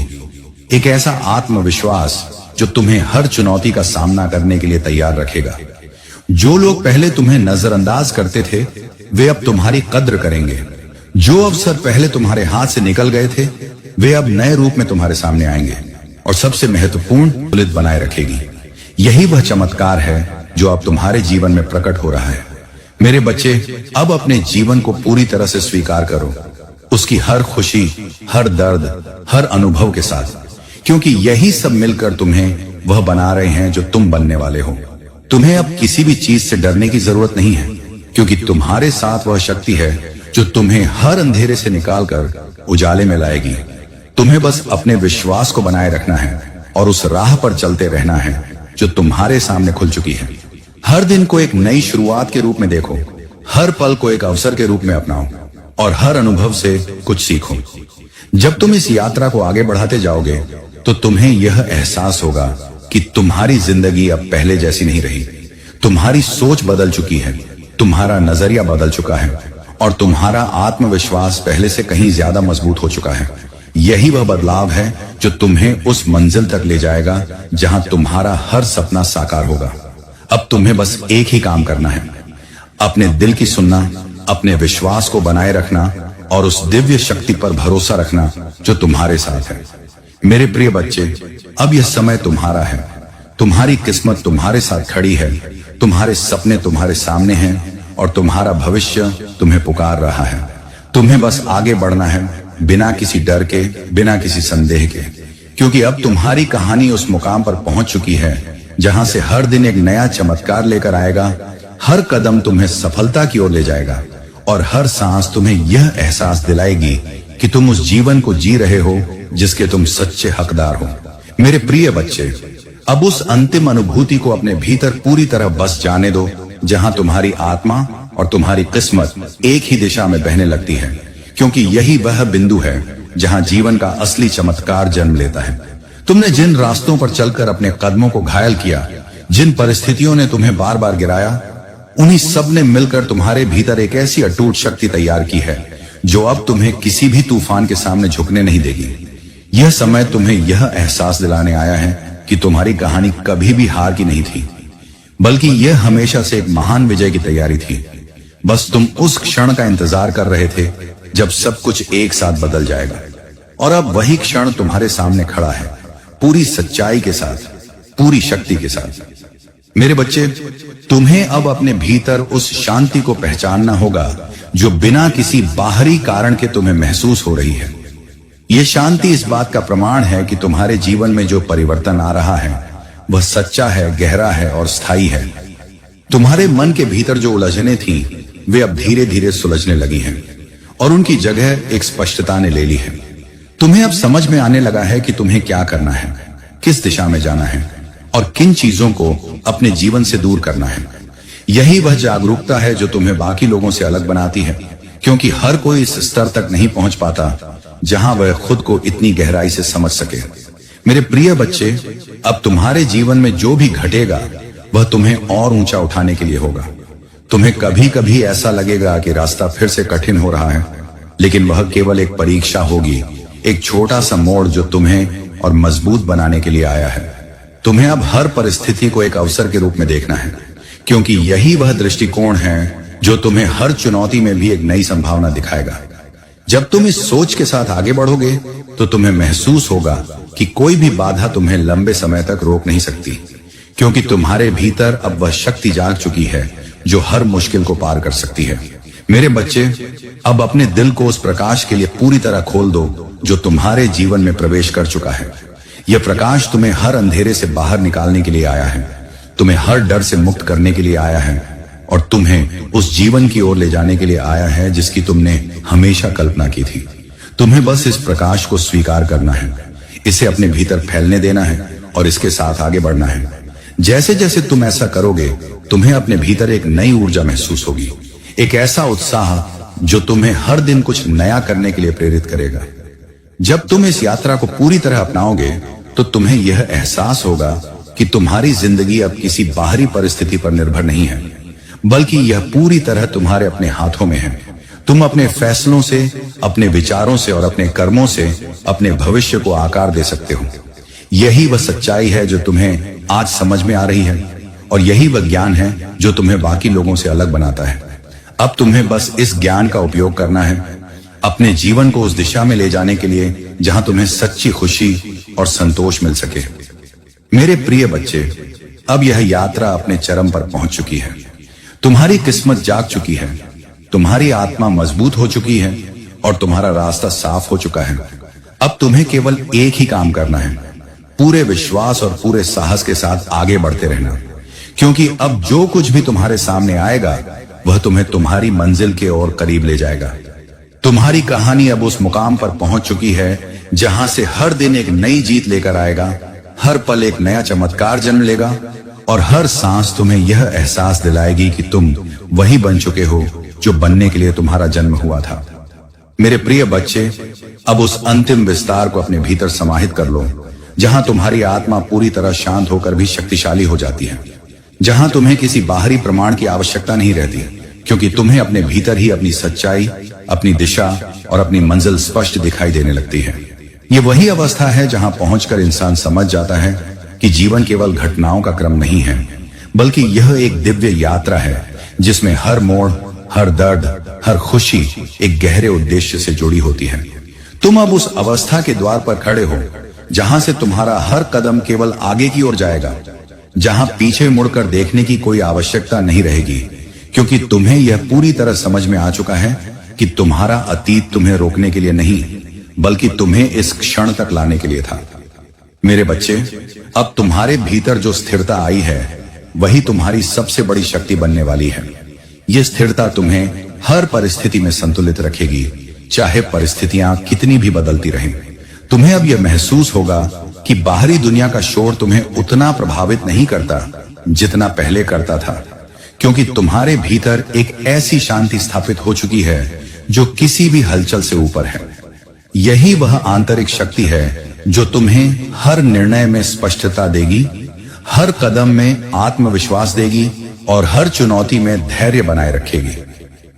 A: एक ऐसा आत्मविश्वास जो तुम्हें हर चुनौती का सामना करने के लिए तैयार रखेगा। जो लोग पहले तुम्हें नजरअंदाज करते थे वे अब तुम्हारी कद्र करेंगे। जो अवसर पहले तुम्हारे हाथ से निकल गए थे वे अब नए रूप में तुम्हारे सामने आएंगे, और सबसे महत्वपूर्ण तुलित बनाए रखेगी। यही वह चमत्कार है जो अब तुम्हारे जीवन में प्रकट हो रहा है। मेरे बच्चे, अब अपने जीवन को पूरी तरह से स्वीकार करो, उसकी हर खुशी, हर दर्द, हर अनुभव के साथ, क्योंकि यही सब मिलकर तुम्हें वह बना रहे हैं जो तुम बनने वाले हो। तुम्हें अब किसी भी चीज से डरने की जरूरत नहीं है, क्योंकि तुम्हारे साथ वह शक्ति है जो तुम्हें हर अंधेरे से निकालकर उजाले में लाएगी। तुम्हें बस अपने विश्वास को बनाए रखना है और उस राह पर चलते रहना है जो तुम्हारे सामने खुल चुकी है। हर दिन को एक नई शुरुआत के रूप में देखो, हर पल को एक अवसर के रूप में अपनाओ और हर अनुभव से कुछ सीखो। जब तुम इस यात्रा को आगे बढ़ाते जाओगे तो तुम्हें यह एहसास होगा कि तुम्हारी जिंदगी अब पहले जैसी नहीं रही। तुम्हारी सोच बदल चुकी है, तुम्हारा नजरिया बदल चुका है और तुम्हारा आत्मविश्वास पहले से कहीं ज्यादा मजबूत हो चुका है। यही वह बदलाव है जो तुम्हें उस मंजिल तक ले जाएगा जहां तुम्हारा हर सपना साकार होगा। अब तुम्हें बस एक ही काम करना है, अपने दिल की सुनना, अपने विश्वास को बनाए रखना और उस दिव्य शक्ति पर भरोसा रखना जो तुम्हारे साथ है। मेरे प्रिय बच्चे, अब यह समय तुम्हारा है। तुम्हारी किस्मत तुम्हारे साथ खड़ी है, तुम्हारे सपने तुम्हारे सामने हैं और तुम्हारा भविष्य तुम्हें पुकार रहा है। तुम्हें बस आगे बढ़ना है, बिना किसी डर के, बिना किसी संदेह के, क्योंकि अब तुम्हारी कहानी उस मुकाम पर पहुंच चुकी है जहां से हर दिन एक नया चमत्कार लेकर आएगा। हर कदम तुम्हें सफलता की ओर ले जाएगा और हर सांस तुम्हें यह एहसास दिलाएगी कि तुम उस जीवन को जी रहे हो जिसके तुम सच्चे हकदार हो। मेरे प्रिय बच्चे, अब उस अंतिम अनुभूति को अपने भीतर पूरी तरह बस जाने दो जहां तुम्हारी आत्मा और तुम्हारी किस्मत एक ही दिशा में बहने लगती है, क्योंकि यही वह बिंदु है जहां जीवन का असली चमत्कार जन्म लेता है। तुमने जिन रास्तों पर चलकर अपने कदमों को घायल किया, जिन परिस्थितियों ने तुम्हें बार बार गिराया, उन्हीं सब ने मिलकर तुम्हारे भीतर एक ऐसी अटूट शक्ति तैयार की है जो अब तुम्हें किसी भी तूफान के सामने झुकने नहीं देगी। यह समय तुम्हें यह एहसास दिलाने आया है कि तुम्हारी कहानी कभी भी हार की नहीं थी, बल्कि यह हमेशा से एक महान विजय की तैयारी थी। बस तुम उस क्षण का इंतजार कर रहे थे जब सब कुछ एक साथ बदल जाएगा, और अब वही क्षण तुम्हारे सामने खड़ा है, पूरी सच्चाई के साथ, पूरी शक्ति के साथ। मेरे बच्चे, तुम्हें अब अपने भीतर उस शांति को पहचानना होगा जो बिना किसी बाहरी कारण के तुम्हें महसूस हो रही है। यह शांति इस बात का प्रमाण है कि तुम्हारे जीवन में जो परिवर्तन आ रहा है वह सच्चा है, गहरा है और स्थायी है। तुम्हारे मन के भीतर जो उलझने थीं, वे अब धीरे धीरे सुलझने लगी हैं और उनकी जगह एक स्पष्टता ने ले ली है। तुम्हें अब समझ में आने लगा है कि तुम्हें क्या करना है, किस दिशा में जाना है और किन चीजों को अपने जीवन से दूर करना है। यही वह जागरूकता है जो तुम्हें बाकी लोगों से अलग बनाती है, क्योंकि हर कोई इस स्तर तक नहीं पहुंच पाता जहां वह खुद को इतनी गहराई से समझ सके। मेरे प्रिय बच्चे, अब तुम्हारे जीवन में जो भी घटेगा वह तुम्हें और ऊंचा उठाने के लिए होगा। तुम्हें कभी कभी ऐसा लगेगा कि रास्ता फिर से कठिन हो रहा है, लेकिन वह केवल एक परीक्षा होगी, एक छोटा सा मोड़ जो तुम्हें और मजबूत बनाने के लिए आया है। तुम्हें अब हर परिस्थिति को एक अवसर के रूप में देखना है, क्योंकि यही वह दृष्टिकोण है जो तुम्हें हर चुनौती में भी एक नई संभावना दिखाएगा। जब तुम इस सोच के साथ आगे बढ़ोगे तो तुम्हें महसूस होगा कि कोई भी बाधा तुम्हें लंबे समय तक रोक नहीं सकती, क्योंकि तुम्हारे भीतर अब वह शक्ति जाग चुकी है जो हर मुश्किल को पार कर सकती है। मेरे बच्चे, अब अपने दिल को उस प्रकाश के लिए पूरी तरह खोल दो जो तुम्हारे जीवन में प्रवेश कर चुका है। यह प्रकाश तुम्हें हर अंधेरे से बाहर निकालने के लिए आया है, तुम्हें हर डर से मुक्त करने के लिए आया है और तुम्हें उस जीवन की ओर ले जाने के लिए आया है जिसकी तुमने हमेशा कल्पना की थी। तुम्हें बस इस प्रकाश को स्वीकार करना है, इसे अपने भीतर फैलने देना है और इसके साथ आगे बढ़ना है। जैसे जैसे तुम ऐसा करोगे, तुम्हें अपने भीतर एक नई ऊर्जा महसूस होगी, एक ऐसा उत्साह जो तुम्हें हर दिन कुछ नया करने के लिए प्रेरित करेगा। जब तुम इस यात्रा को पूरी तरह अपनाओगे तो तुम्हें यह एहसास होगा कि तुम्हारी जिंदगी अब किसी बाहरी परिस्थिति पर निर्भर नहीं है, बल्कि यह पूरी तरह तुम्हारे अपने हाथों में है। तुम अपने फैसलों से, अपने विचारों से और अपने कर्मों से अपने भविष्य को आकार दे सकते हो। यही वह सच्चाई है जो तुम्हें आज समझ में आ रही है और यही वह ज्ञान है जो तुम्हें बाकी लोगों से अलग बनाता है। अब तुम्हें बस इस ज्ञान का उपयोग करना है, अपने जीवन को उस दिशा में ले जाने के लिए जहां तुम्हें सच्ची खुशी और संतोष मिल सके। मेरे प्रिय बच्चे, अब यह यात्रा अपने चरम पर पहुंच चुकी है। तुम्हारी किस्मत जाग चुकी है, तुम्हारी आत्मा मजबूत हो चुकी है और तुम्हारा रास्ता साफ हो चुका है। अब तुम्हें केवल एक ही काम करना है, पूरे विश्वास और पूरे साहस के साथ आगे बढ़ते रहना, क्योंकि अब जो कुछ भी तुम्हारे सामने आएगा वह तुम्हें तुम्हारी मंजिल के ओर करीब ले जाएगा। तुम्हारी कहानी अब उस मुकाम पर पहुंच चुकी है जहां से हर दिन एक नई जीत लेकर आएगा, हर पल एक नया चमत्कार जन्म लेगा और हर सांस तुम्हें यह एहसास दिलाएगी कि तुम वही बन चुके हो जो बनने के लिए तुम्हारा जन्म हुआ था। मेरे प्रिय बच्चे, अब उस अंतिम विस्तार को अपने भीतर समाहित कर लो, जहां तुम्हारी आत्मा पूरी तरह शांत होकर भी शक्तिशाली हो जाती है, जहां तुम्हें किसी बाहरी प्रमाण की आवश्यकता नहीं रहती, क्योंकि तुम्हें अपने भीतर ही अपनी सच्चाई, अपनी दिशा और अपनी मंजिल स्पष्ट दिखाई देने लगती है। ये वही अवस्था है जहां पहुंचकर इंसान समझ जाता है कि जीवन केवल घटनाओं का क्रम नहीं है, बल्कि यह एक दिव्य यात्रा है जिसमें हर मोड़, हर दर्द, हर खुशी एक गहरे उद्देश्य से जुड़ी होती है। तुम अब उस अवस्था के द्वार पर खड़े हो जहां से तुम्हारा हर कदम केवल आगे की ओर जाएगा, जहां पीछे मुड़कर देखने की कोई आवश्यकता नहीं रहेगी, क्योंकि तुम्हें यह पूरी तरह समझ में आ चुका है कि तुम्हारा अतीत तुम्हें रोकने के लिए नहीं, बल्कि तुम्हें इस क्षण तक लाने के लिए था। मेरे बच्चे, अब तुम्हारे भीतर जो स्थिरता आई है वही तुम्हारी सबसे बड़ी शक्ति बनने वाली है। यह स्थिरता तुम्हें हर परिस्थिति में संतुलित रखेगी, चाहे परिस्थितियां कितनी भी बदलती रहें। तुम्हें अब यह महसूस होगा कि बाहरी दुनिया का शोर तुम्हें उतना प्रभावित नहीं करता जितना पहले करता था, क्योंकि तुम्हारे भीतर एक ऐसी शांति स्थापित हो चुकी है जो किसी भी हलचल से ऊपर है। यही वह आंतरिक शक्ति है जो तुम्हें हर निर्णय में स्पष्टता देगी, हर कदम में आत्मविश्वास देगी और हर चुनौती में धैर्य बनाए रखेगी।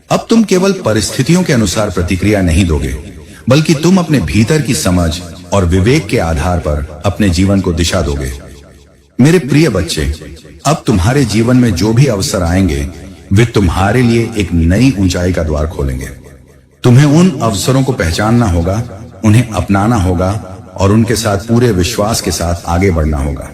A: अब तुम केवल परिस्थितियों के अनुसार प्रतिक्रिया नहीं दोगे, बल्कि तुम अपने भीतर की समझ और विवेक के आधार पर अपने जीवन को दिशा दोगे। मेरे प्रिय बच्चे, अब तुम्हारे जीवन में जो भी अवसर आएंगे वे तुम्हारे लिए एक नई ऊंचाई का द्वार खोलेंगे। तुम्हें उन अवसरों को पहचानना होगा, उन्हें अपनाना होगा और उनके साथ पूरे विश्वास के साथ आगे बढ़ना होगा।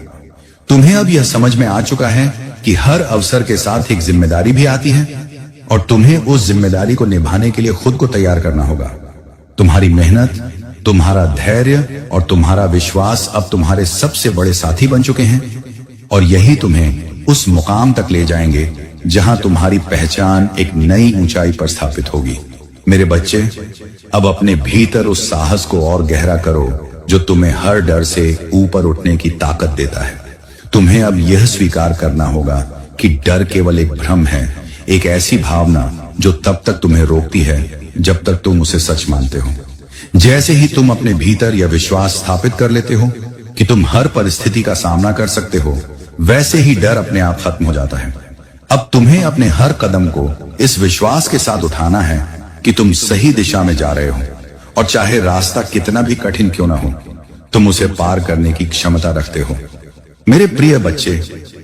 A: तुम्हें अब यह समझ में आ चुका है कि हर अवसर के साथ एक जिम्मेदारी भी आती है और तुम्हें उस जिम्मेदारी को निभाने के लिए खुद को तैयार करना होगा। तुम्हारी मेहनत, तुम्हारा धैर्य और तुम्हारा विश्वास अब तुम्हारे सबसे बड़े साथी बन चुके हैं और यही तुम्हें उस मुकाम तक ले जाएंगे जहां तुम्हारी पहचान एक नई ऊंचाई पर स्थापित होगी। मेरे बच्चे, अब अपने भीतर उस साहस को और गहरा करो जो तुम्हें हर डर से ऊपर उठने की ताकत देता है। तुम्हें अब यह स्वीकार करना होगा कि डर केवल एक भ्रम है, एक ऐसी भावना जो तब तक तुम्हें रोकती है जब तक तुम उसे सच मानते हो। जैसे ही तुम अपने भीतर यह विश्वास स्थापित कर लेते हो कि तुम हर परिस्थिति का सामना कर सकते हो, वैसे ही डर अपने आप खत्म हो जाता है। अब तुम्हें अपने हर कदम को इस विश्वास के साथ उठाना है कि तुम सही दिशा में जा रहे हो और चाहे रास्ता कितना भी कठिन क्यों ना हो, तुम उसे पार करने की क्षमता रखते हो। मेरे प्रिय बच्चे,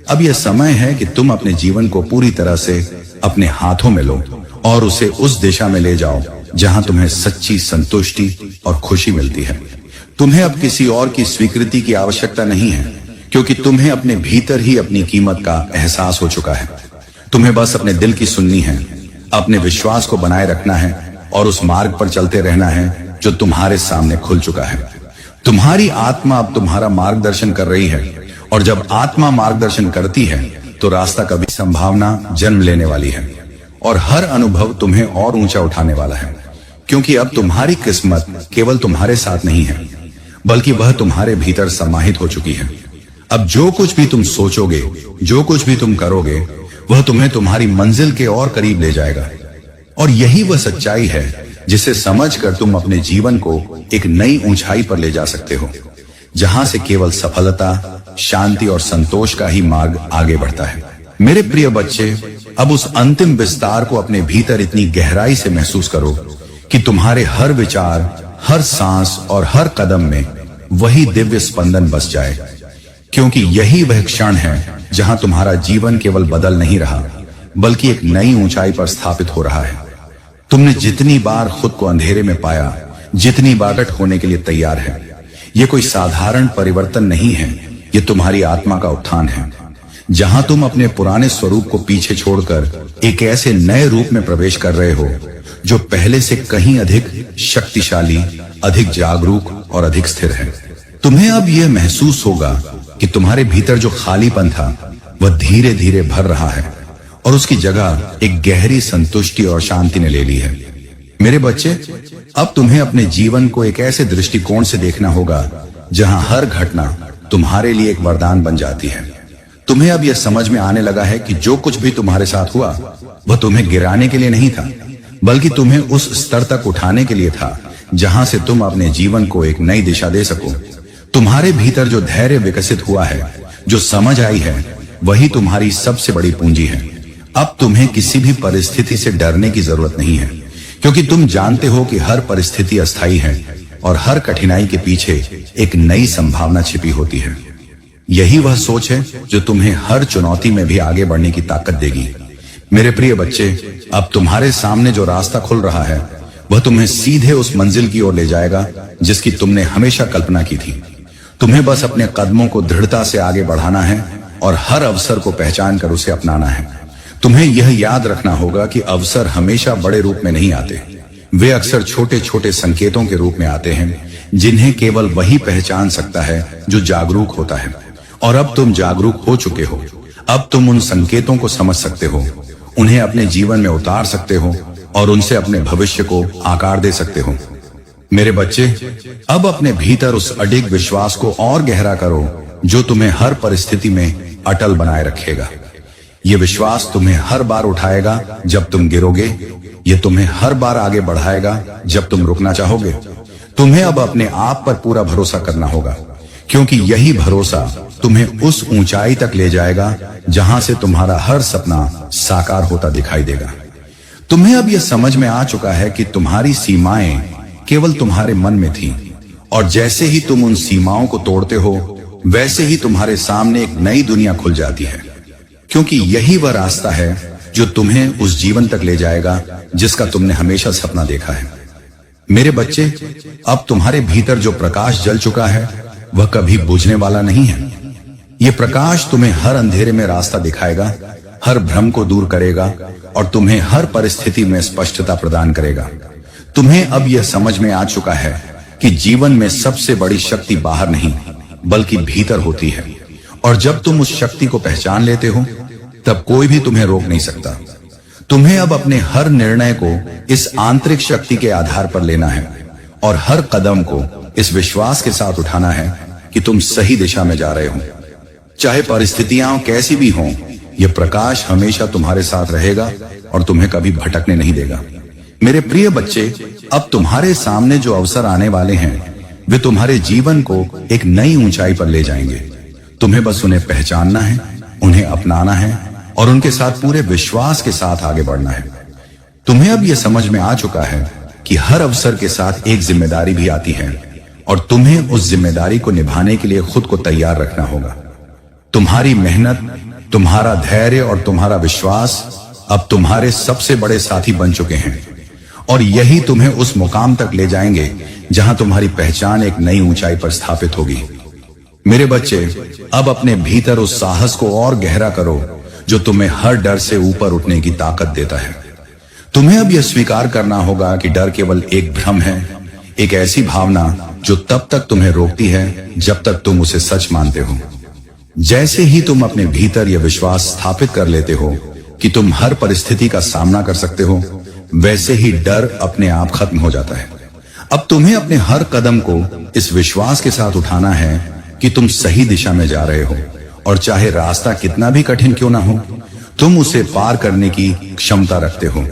A: अब यह समय है कि तुम अपने जीवन को पूरी तरह से अपने हाथों में लो और उसे उस दिशा में ले जाओ जहां तुम्हें सच्ची संतुष्टि और खुशी मिलती है। तुम्हें अब किसी और की स्वीकृति की आवश्यकता नहीं है, क्योंकि तुम्हें अपने भीतर ही अपनी कीमत का एहसास हो चुका है। तुम्हें बस अपने दिल की सुननी है, अपने विश्वास को बनाए रखना है और उस मार्ग पर चलते रहना है जो तुम्हारे सामने खुल चुका है। तुम्हारी आत्मा अब तुम्हारा मार्गदर्शन कर रही है और जब आत्मा मार्गदर्शन करती है तो रास्ता कभी संभावना जन्म लेने वाली है और हर अनुभव तुम्हें और ऊंचा उठाने वाला है, क्योंकि अब तुम्हारी किस्मत केवल तुम्हारे साथ नहीं है, बल्कि वह तुम्हारे भीतर समाहित हो चुकी है। अब जो कुछ भी तुम सोचोगे, जो कुछ भी तुम करोगे, वह तुम्हें तुम्हारी मंजिल के और करीब ले जाएगा और यही वह सच्चाई है जिसे समझकर तुम अपने जीवन को एक नई ऊंचाई पर ले जा सकते हो, जहां से केवल सफलता, शांति और संतोष का ही मार्ग आगे बढ़ता है। मेरे प्रिय बच्चे, अब उस अंतिम विस्तार को अपने भीतर इतनी गहराई से महसूस करो कि तुम्हारे हर विचार, हर सांस और हर कदम में वही दिव्य स्पंदन बस जाए, क्योंकि यही वह क्षण है जहां तुम्हारा जीवन केवल बदल नहीं रहा, बल्कि एक नई ऊंचाई पर स्थापित हो रहा है। तुमने जितनी बार खुद को अंधेरे में पाया, जितनी बार प्रकट होने के लिए तैयार है, यह कोई साधारण परिवर्तन नहीं है, यह तुम्हारी आत्मा का उत्थान है। जहां तुम अपने पुराने स्वरूप को पीछे छोड़कर एक ऐसे नए रूप में प्रवेश कर रहे हो जो पहले से कहीं अधिक शक्तिशाली, अधिक जागरूक और अधिक स्थिर है। तुम्हें अब यह महसूस होगा कि तुम्हारे भीतर जो खालीपन था वह धीरे धीरे भर रहा है और उसकी जगह एक गहरी संतुष्टि और शांति ने ले ली है। मेरे बच्चे, अब तुम्हें अपने जीवन को एक ऐसे दृष्टिकोण से देखना होगा जहां हर घटना तुम्हारे लिए एक वरदान बन जाती है। तुम्हें अब यह समझ में आने लगा है कि जो कुछ भी तुम्हारे साथ हुआ वह तुम्हें गिराने के लिए नहीं था, बल्कि तुम्हें उस स्तर तक उठाने के लिए था जहां से तुम अपने जीवन को एक नई दिशा दे सको। तुम्हारे भीतर जो धैर्य विकसित हुआ है, जो समझ आई है, वही तुम्हारी सबसे बड़ी पूंजी है। अब तुम्हें किसी भी परिस्थिति से डरने की जरूरत नहीं है, क्योंकि तुम जानते हो कि हर परिस्थिति अस्थायी है और हर कठिनाई के पीछे एक नई संभावना छिपी होती है। यही वह सोच है जो तुम्हें हर चुनौती में भी आगे बढ़ने की ताकत देगी। मेरे प्रिय बच्चे, अब तुम्हारे सामने जो रास्ता खुल रहा है वह तुम्हें सीधे उस मंजिल की ओर ले जाएगा जिसकी तुमने हमेशा कल्पना की थी। तुम्हें बस अपने कदमों को दृढ़ता से आगे बढ़ाना है और हर अवसर को पहचान कर उसे अपनाना है। तुम्हें यह याद रखना होगा कि अवसर हमेशा बड़े रूप में नहीं आते, वे अक्सर छोटे छोटे संकेतों के रूप में आते हैं जिन्हें केवल वही पहचान सकता है जो जागरूक होता है। और अब तुम जागरूक हो चुके हो। अब तुम उन संकेतों को समझ सकते हो, उन्हें अपने जीवन में उतार सकते हो और उनसे अपने भविष्य को आकार दे सकते हो। मेरे बच्चे, अब अपने भीतर उस अडिग विश्वास को और गहरा करो जो तुम्हें हर परिस्थिति में अटल बनाए रखेगा। ये विश्वास तुम्हें हर बार उठाएगा जब तुम गिरोगे, ये तुम्हें हर बार आगे बढ़ाएगा जब तुम रुकना चाहोगे। तुम्हें अब अपने आप पर पूरा भरोसा करना होगा, क्योंकि यही भरोसा तुम्हें उस ऊंचाई तक ले जाएगा जहां से तुम्हारा हर सपना साकार होता दिखाई देगा। तुम्हें अब यह समझ में आ चुका है कि तुम्हारी सीमाएं केवल तुम्हारे मन में थीं, और जैसे ही तुम उन सीमाओं को तोड़ते हो वैसे ही तुम्हारे सामने एक नई दुनिया खुल जाती है, क्योंकि यही वह रास्ता है जो तुम्हें उस जीवन तक ले जाएगा जिसका तुमने हमेशा सपना देखा है। मेरे बच्चे, अब तुम्हारे भीतर जो प्रकाश जल चुका है वह कभी बुझने वाला नहीं है। यह प्रकाश तुम्हें हर अंधेरे में रास्ता दिखाएगा, हर भ्रम को दूर करेगा और तुम्हें हर परिस्थिति में स्पष्टता प्रदान करेगा। तुम्हें अब यह समझ में आ चुका है कि जीवन में सबसे बड़ी शक्ति बाहर नहीं बल्कि भीतर होती है, और जब तुम उस शक्ति को पहचान लेते हो तब कोई भी तुम्हें रोक नहीं सकता। तुम्हें अब अपने हर निर्णय को इस आंतरिक शक्ति के आधार पर लेना है और हर कदम को इस विश्वास के साथ उठाना है कि तुम सही दिशा में जा रहे हो। चाहे परिस्थितियां कैसी भी हों, यह प्रकाश हमेशा तुम्हारे साथ रहेगा और तुम्हें कभी भटकने नहीं देगा। मेरे प्रिय बच्चे, अब तुम्हारे सामने जो अवसर आने वाले हैं वे तुम्हारे जीवन को एक नई ऊंचाई पर ले जाएंगे। तुम्हें बस उन्हें पहचानना है, उन्हें अपनाना है और उनके साथ पूरे विश्वास के साथ आगे बढ़ना है। तुम्हें अब यह समझ में आ चुका है कि हर अवसर के साथ एक जिम्मेदारी भी आती है और तुम्हें उस जिम्मेदारी को निभाने के लिए खुद को तैयार रखना होगा। तुम्हारी मेहनत, तुम्हारा धैर्य और तुम्हारा विश्वास अब तुम्हारे सबसे बड़े साथी बन चुके हैं, और यही तुम्हें उस मुकाम तक ले जाएंगे जहां तुम्हारी पहचान एक नई ऊंचाई पर स्थापित होगी। मेरे बच्चे, अब अपने भीतर उस साहस को और गहरा करो जो तुम्हें हर डर से ऊपर उठने की ताकत देता है। तुम्हें अब यह स्वीकार करना होगा कि डर केवल एक भ्रम है, एक ऐसी भावना जो तब तक तुम्हें रोकती है जब तक तुम उसे सच मानते हो। जैसे ही तुम अपने भीतर यह विश्वास स्थापित कर लेते हो कि तुम हर परिस्थिति का सामना कर सकते हो, वैसे ही डर अपने आप खत्म हो जाता है। अब तुम्हें अपने हर कदम को इस विश्वास के साथ उठाना है कि तुम सही दिशा में जा रहे हो, और चाहे रास्ता कितना भी कठिन क्यों ना हो, तुम उसे पार करने की क्षमता रखते हो।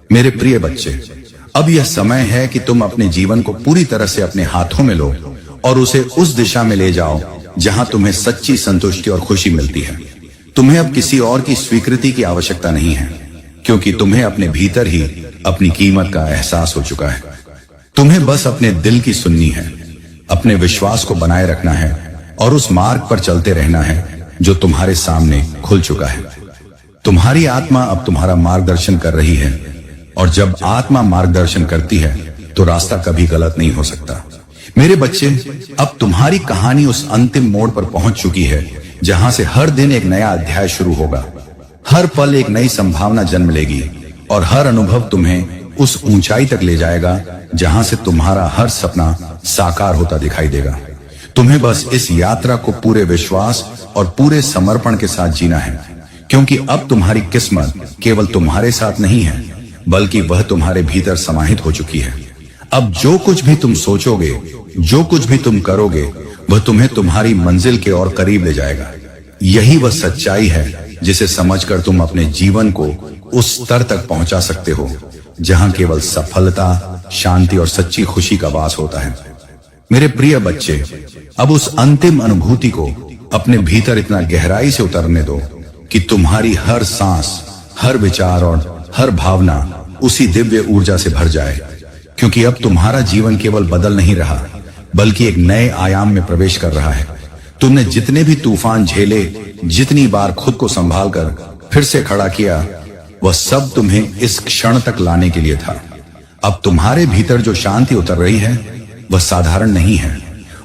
A: मेरे प्रिय बच्चे, अब यह समय है कि तुम अपने जीवन को पूरी तरह से अपने हाथों में लो और उसे उस दिशा में ले जाओ जहां तुम्हें सच्ची संतुष्टि और खुशी मिलती है। तुम्हें अब किसी और की स्वीकृति की आवश्यकता नहीं है, क्योंकि तुम्हें अपने भीतर ही अपनी कीमत का एहसास हो चुका है। तुम्हें बस अपने दिल की सुननी है, अपने विश्वास को बनाए रखना है और उस मार्ग पर चलते रहना है जो तुम्हारे सामने खुल चुका है। तुम्हारी आत्मा अब तुम्हारा मार्गदर्शन कर रही है, और जब आत्मा मार्गदर्शन करती है तो रास्ता कभी गलत नहीं हो सकता। मेरे बच्चे, अब तुम्हारी कहानी उस अंतिम मोड़ पर पहुंच चुकी है जहां से हर दिन एक नया अध्याय शुरू होगा। हर पल एक नई संभावना जन्म लेगी और हर अनुभव तुम्हें उस ऊंचाई तक ले जाएगा जहां से तुम्हारा हर सपना साकार होता दिखाई देगा। तुम्हें बस इस यात्रा को पूरे विश्वास और पूरे समर्पण के साथ जीना है, क्योंकि अब तुम्हारी किस्मत केवल तुम्हारे साथ नहीं है, बल्कि वह तुम्हारे भीतर समाहित हो चुकी है। अब जो कुछ भी तुम सोचोगे, जो कुछ भी तुम करोगे, वह तुम्हें तुम्हारी मंजिल के और करीब ले जाएगा। यही वह सच्चाई है जिसे समझकर तुम अपने जीवन को उस स्तर तक पहुंचा सकते हो जहां केवल सफलता, शांति और सच्ची खुशी का वास होता है। मेरे प्रिय बच्चे, अब उस अंतिम अनुभूति को अपने भीतर इतना गहराई से उतरने दो कि तुम्हारी हर सांस, हर विचार और हर भावना उसी दिव्य ऊर्जा से भर जाए, क्योंकि अब तुम्हारा जीवन केवल बदल नहीं रहा, बल्कि एक नए आयाम में प्रवेश कर रहा है। तुमने जितने भी तूफान झेले, जितनी बार खुद को संभाल कर फिर से खड़ा किया, वह सब तुम्हें इस क्षण तक लाने के लिए था। अब तुम्हारे भीतर जो शांति उतर रही है वह साधारण नहीं है।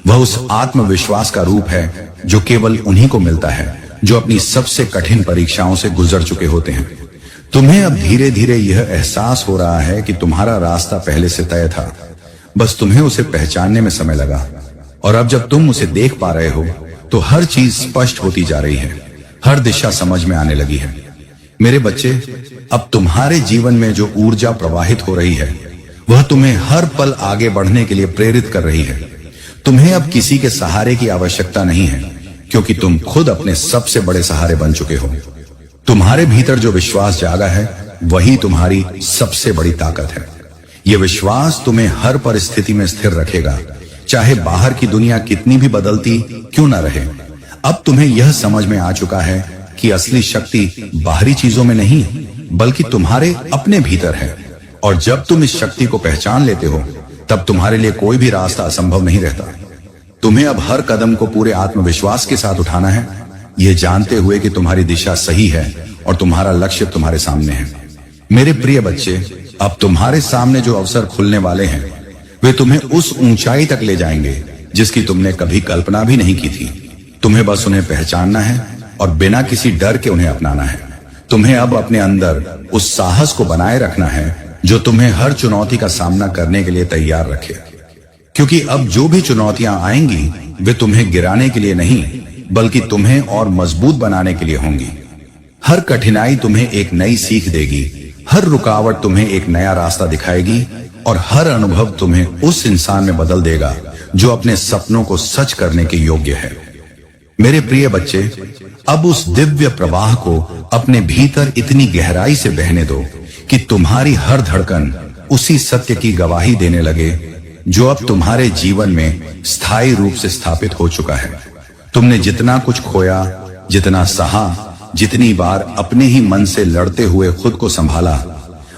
A: वह उस आत्मविश्वास का रूप है जो केवल उन्हीं को मिलता है जो अपनी सबसे कठिन परीक्षाओं से गुजर चुके होते हैं। तुम्हें अब धीरे धीरे यह एहसास हो रहा है कि तुम्हारा रास्ता पहले से तय था, बस तुम्हें उसे पहचानने में समय लगा। और अब जब तुम उसे देख पा रहे हो तो हर चीज स्पष्ट होती जा रही है, हर दिशा समझ में आने लगी है। मेरे बच्चे, अब तुम्हारे जीवन में जो ऊर्जा प्रवाहित हो रही है वह तुम्हें हर पल आगे बढ़ने के लिए प्रेरित कर रही है। तुम्हें अब किसी के सहारे की आवश्यकता नहीं है, क्योंकि तुम खुद अपने सबसे बड़े सहारे बन चुके हो। तुम्हारे भीतर जो विश्वास जागा है वही तुम्हारी सबसे बड़ी ताकत है। यह विश्वास तुम्हें हर परिस्थिति में स्थिर रखेगा, चाहे बाहर की दुनिया कितनी भी बदलती क्यों न रहे। अब तुम्हें यह समझ में आ चुका है कि असली शक्ति बाहरी चीजों में नहीं, बल्कि तुम्हारे अपने भीतर है। और जब तुम इस शक्ति को पहचान लेते हो, तब तुम्हारे लिए कोई भी रास्ता असंभव नहीं रहता। तुम्हें अब हर कदम को पूरे आत्मविश्वास के साथ उठाना है, यह जानते हुए कि तुम्हारी दिशा सही है और तुम्हारा लक्ष्य तुम्हारे सामने है। मेरे प्रिय बच्चे, अब तुम्हारे सामने जो अवसर खुलने वाले हैं वे तुम्हें उस ऊंचाई तक ले जाएंगे जिसकी तुमने कभी कल्पना भी नहीं की थी। तुम्हें बस उन्हें पहचानना है और बिना किसी डर के उन्हें अपनाना है। तुम्हें अब अपने अंदर उस साहस को बनाए रखना है जो तुम्हें हर चुनौती का सामना करने के लिए तैयार रखे, क्योंकि अब जो भी चुनौतियां आएंगी वे तुम्हें गिराने के लिए नहीं, बल्कि तुम्हें और मजबूत बनाने के लिए होंगी। हर कठिनाई तुम्हें एक नई सीख देगी, हर रुकावट तुम्हें एक नया रास्ता दिखाएगी और हर अनुभव तुम्हें उस इंसान में बदल देगा जो अपने सपनों को सच करने के योग्य है। मेरे प्रिय बच्चे, अब उस दिव्य प्रवाह को अपने भीतर इतनी गहराई से बहने दो कि तुम्हारी हर धड़कन उसी सत्य की गवाही देने लगे जो अब तुम्हारे जीवन में स्थायी रूप से स्थापित हो चुका है। तुमने जितना कुछ खोया, जितना सहा, जितनी बार अपने ही मन से लड़ते हुए खुद को संभाला,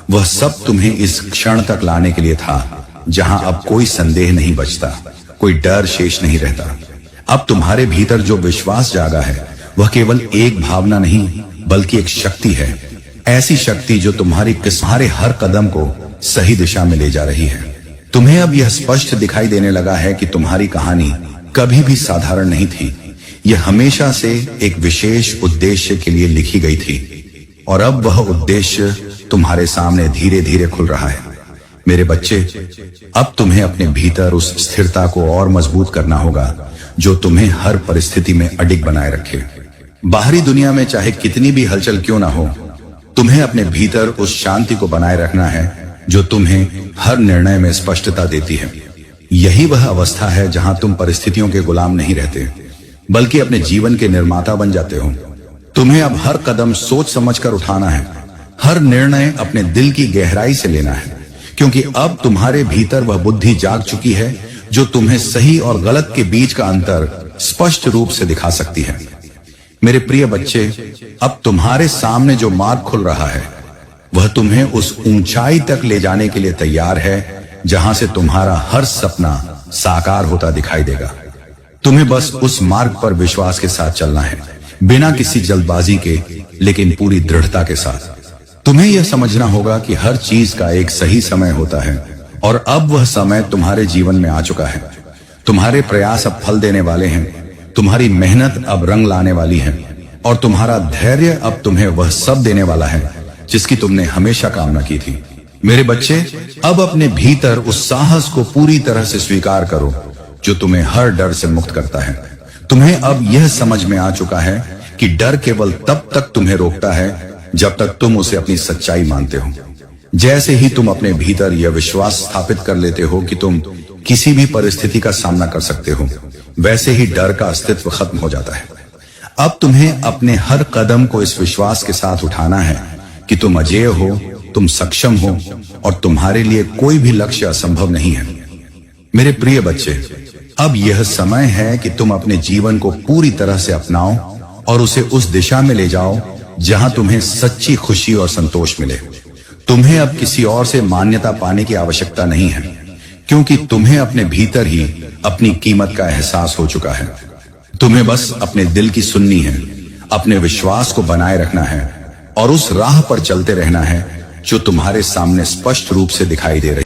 A: वह सब तुम्हें इस क्षण तक लाने के लिए था जहां अब कोई संदेह नहीं बचता, कोई डर शेष नहीं रहता। अब तुम्हारे भीतर जो विश्वास जागा है वह केवल एक भावना नहीं, बल्कि एक शक्ति है। ऐसी शक्ति जो तुम्हारे हर कदम को सही दिशा में ले जा रही है। तुम्हें अब यह स्पष्ट दिखाई देने लगा है कि तुम्हारी कहानी कभी भी साधारण नहीं थी। यह हमेशा से एक विशेष उद्देश्य के लिए लिखी गई थी और अब वह उद्देश्य तुम्हारे सामने धीरे धीरे खुल रहा है। मेरे बच्चे, अब तुम्हें अपने भीतर उस स्थिरता को और मजबूत करना होगा जो तुम्हें हर परिस्थिति में अडिग बनाए रखे। बाहरी दुनिया में चाहे कितनी भी हलचल क्यों ना हो, तुम्हें अपने भीतर उस शांति को बनाए रखना है जो तुम्हें हर निर्णय में स्पष्टता देती है। यही वह अवस्था है जहां तुम परिस्थितियों के गुलाम नहीं रहते, बल्कि अपने जीवन के निर्माता बन जाते हो। तुम्हें अब हर कदम सोच समझकर उठाना है, हर निर्णय अपने दिल की गहराई से लेना है, क्योंकि अब तुम्हारे भीतर वह बुद्धि जाग चुकी है जो तुम्हें सही और गलत के बीच का अंतर स्पष्ट रूप से दिखा सकती है। मेरे प्रिय बच्चे, अब तुम्हारे सामने जो मार्ग खुल रहा है वह तुम्हें उस ऊंचाई तक ले जाने के लिए तैयार है जहां से तुम्हारा हर सपना साकार होता दिखाई देगा। तुम्हें बस उस मार्ग पर विश्वास के साथ चलना है, बिना किसी जल्दबाजी के, लेकिन पूरी दृढ़ता के साथ। तुम्हें यह समझना होगा कि हर चीज का एक सही समय होता है और अब वह समय तुम्हारे जीवन में आ चुका है। तुम्हारे प्रयास अब फल देने वाले हैं। तुम्हारी मेहनत अब रंग लाने वाली है और तुम्हारा धैर्य अब तुम्हें वह सब देने वाला है जिसकी तुमने हमेशा कामना की थी। मेरे बच्चे, अब अपने भीतर उस साहस को पूरी तरह से स्वीकार करो जो तुम्हें हर डर से मुक्त करता है। तुम्हें अब यह समझ में आ चुका है कि डर केवल तब तक तुम्हें रोकता है जब तक तुम उसे अपनी सच्चाई मानते हो। जैसे ही तुम अपने भीतर यह विश्वास स्थापित कर लेते हो कि तुम किसी भी परिस्थिति का सामना कर सकते हो, वैसे ही डर का अस्तित्व खत्म हो जाता है। अब तुम्हें अपने हर कदम को इस विश्वास के साथ उठाना है कि तुम अजेय हो, तुम सक्षम हो और तुम्हारे लिए कोई भी लक्ष्य असंभव नहीं है। मेरे प्रिय बच्चे, अब यह समय है कि तुम अपने जीवन को पूरी तरह से अपनाओ और उसे उस दिशा में ले जाओ जहां तुम्हें सच्ची खुशी और संतोष मिले। तुम्हें अब किसी और से मान्यता पाने की आवश्यकता नहीं है, क्योंकि तुम्हें अपने भीतर ही अपनी कीमत का एहसास हो चुका है। तुम्हें बस अपने दिल की सुननी है, अपने विश्वास को बनाए रखना है और उस राह पर चलते रहना है जो तुम्हारे सामने स्पष्ट रूप से दिखाई दे रही है।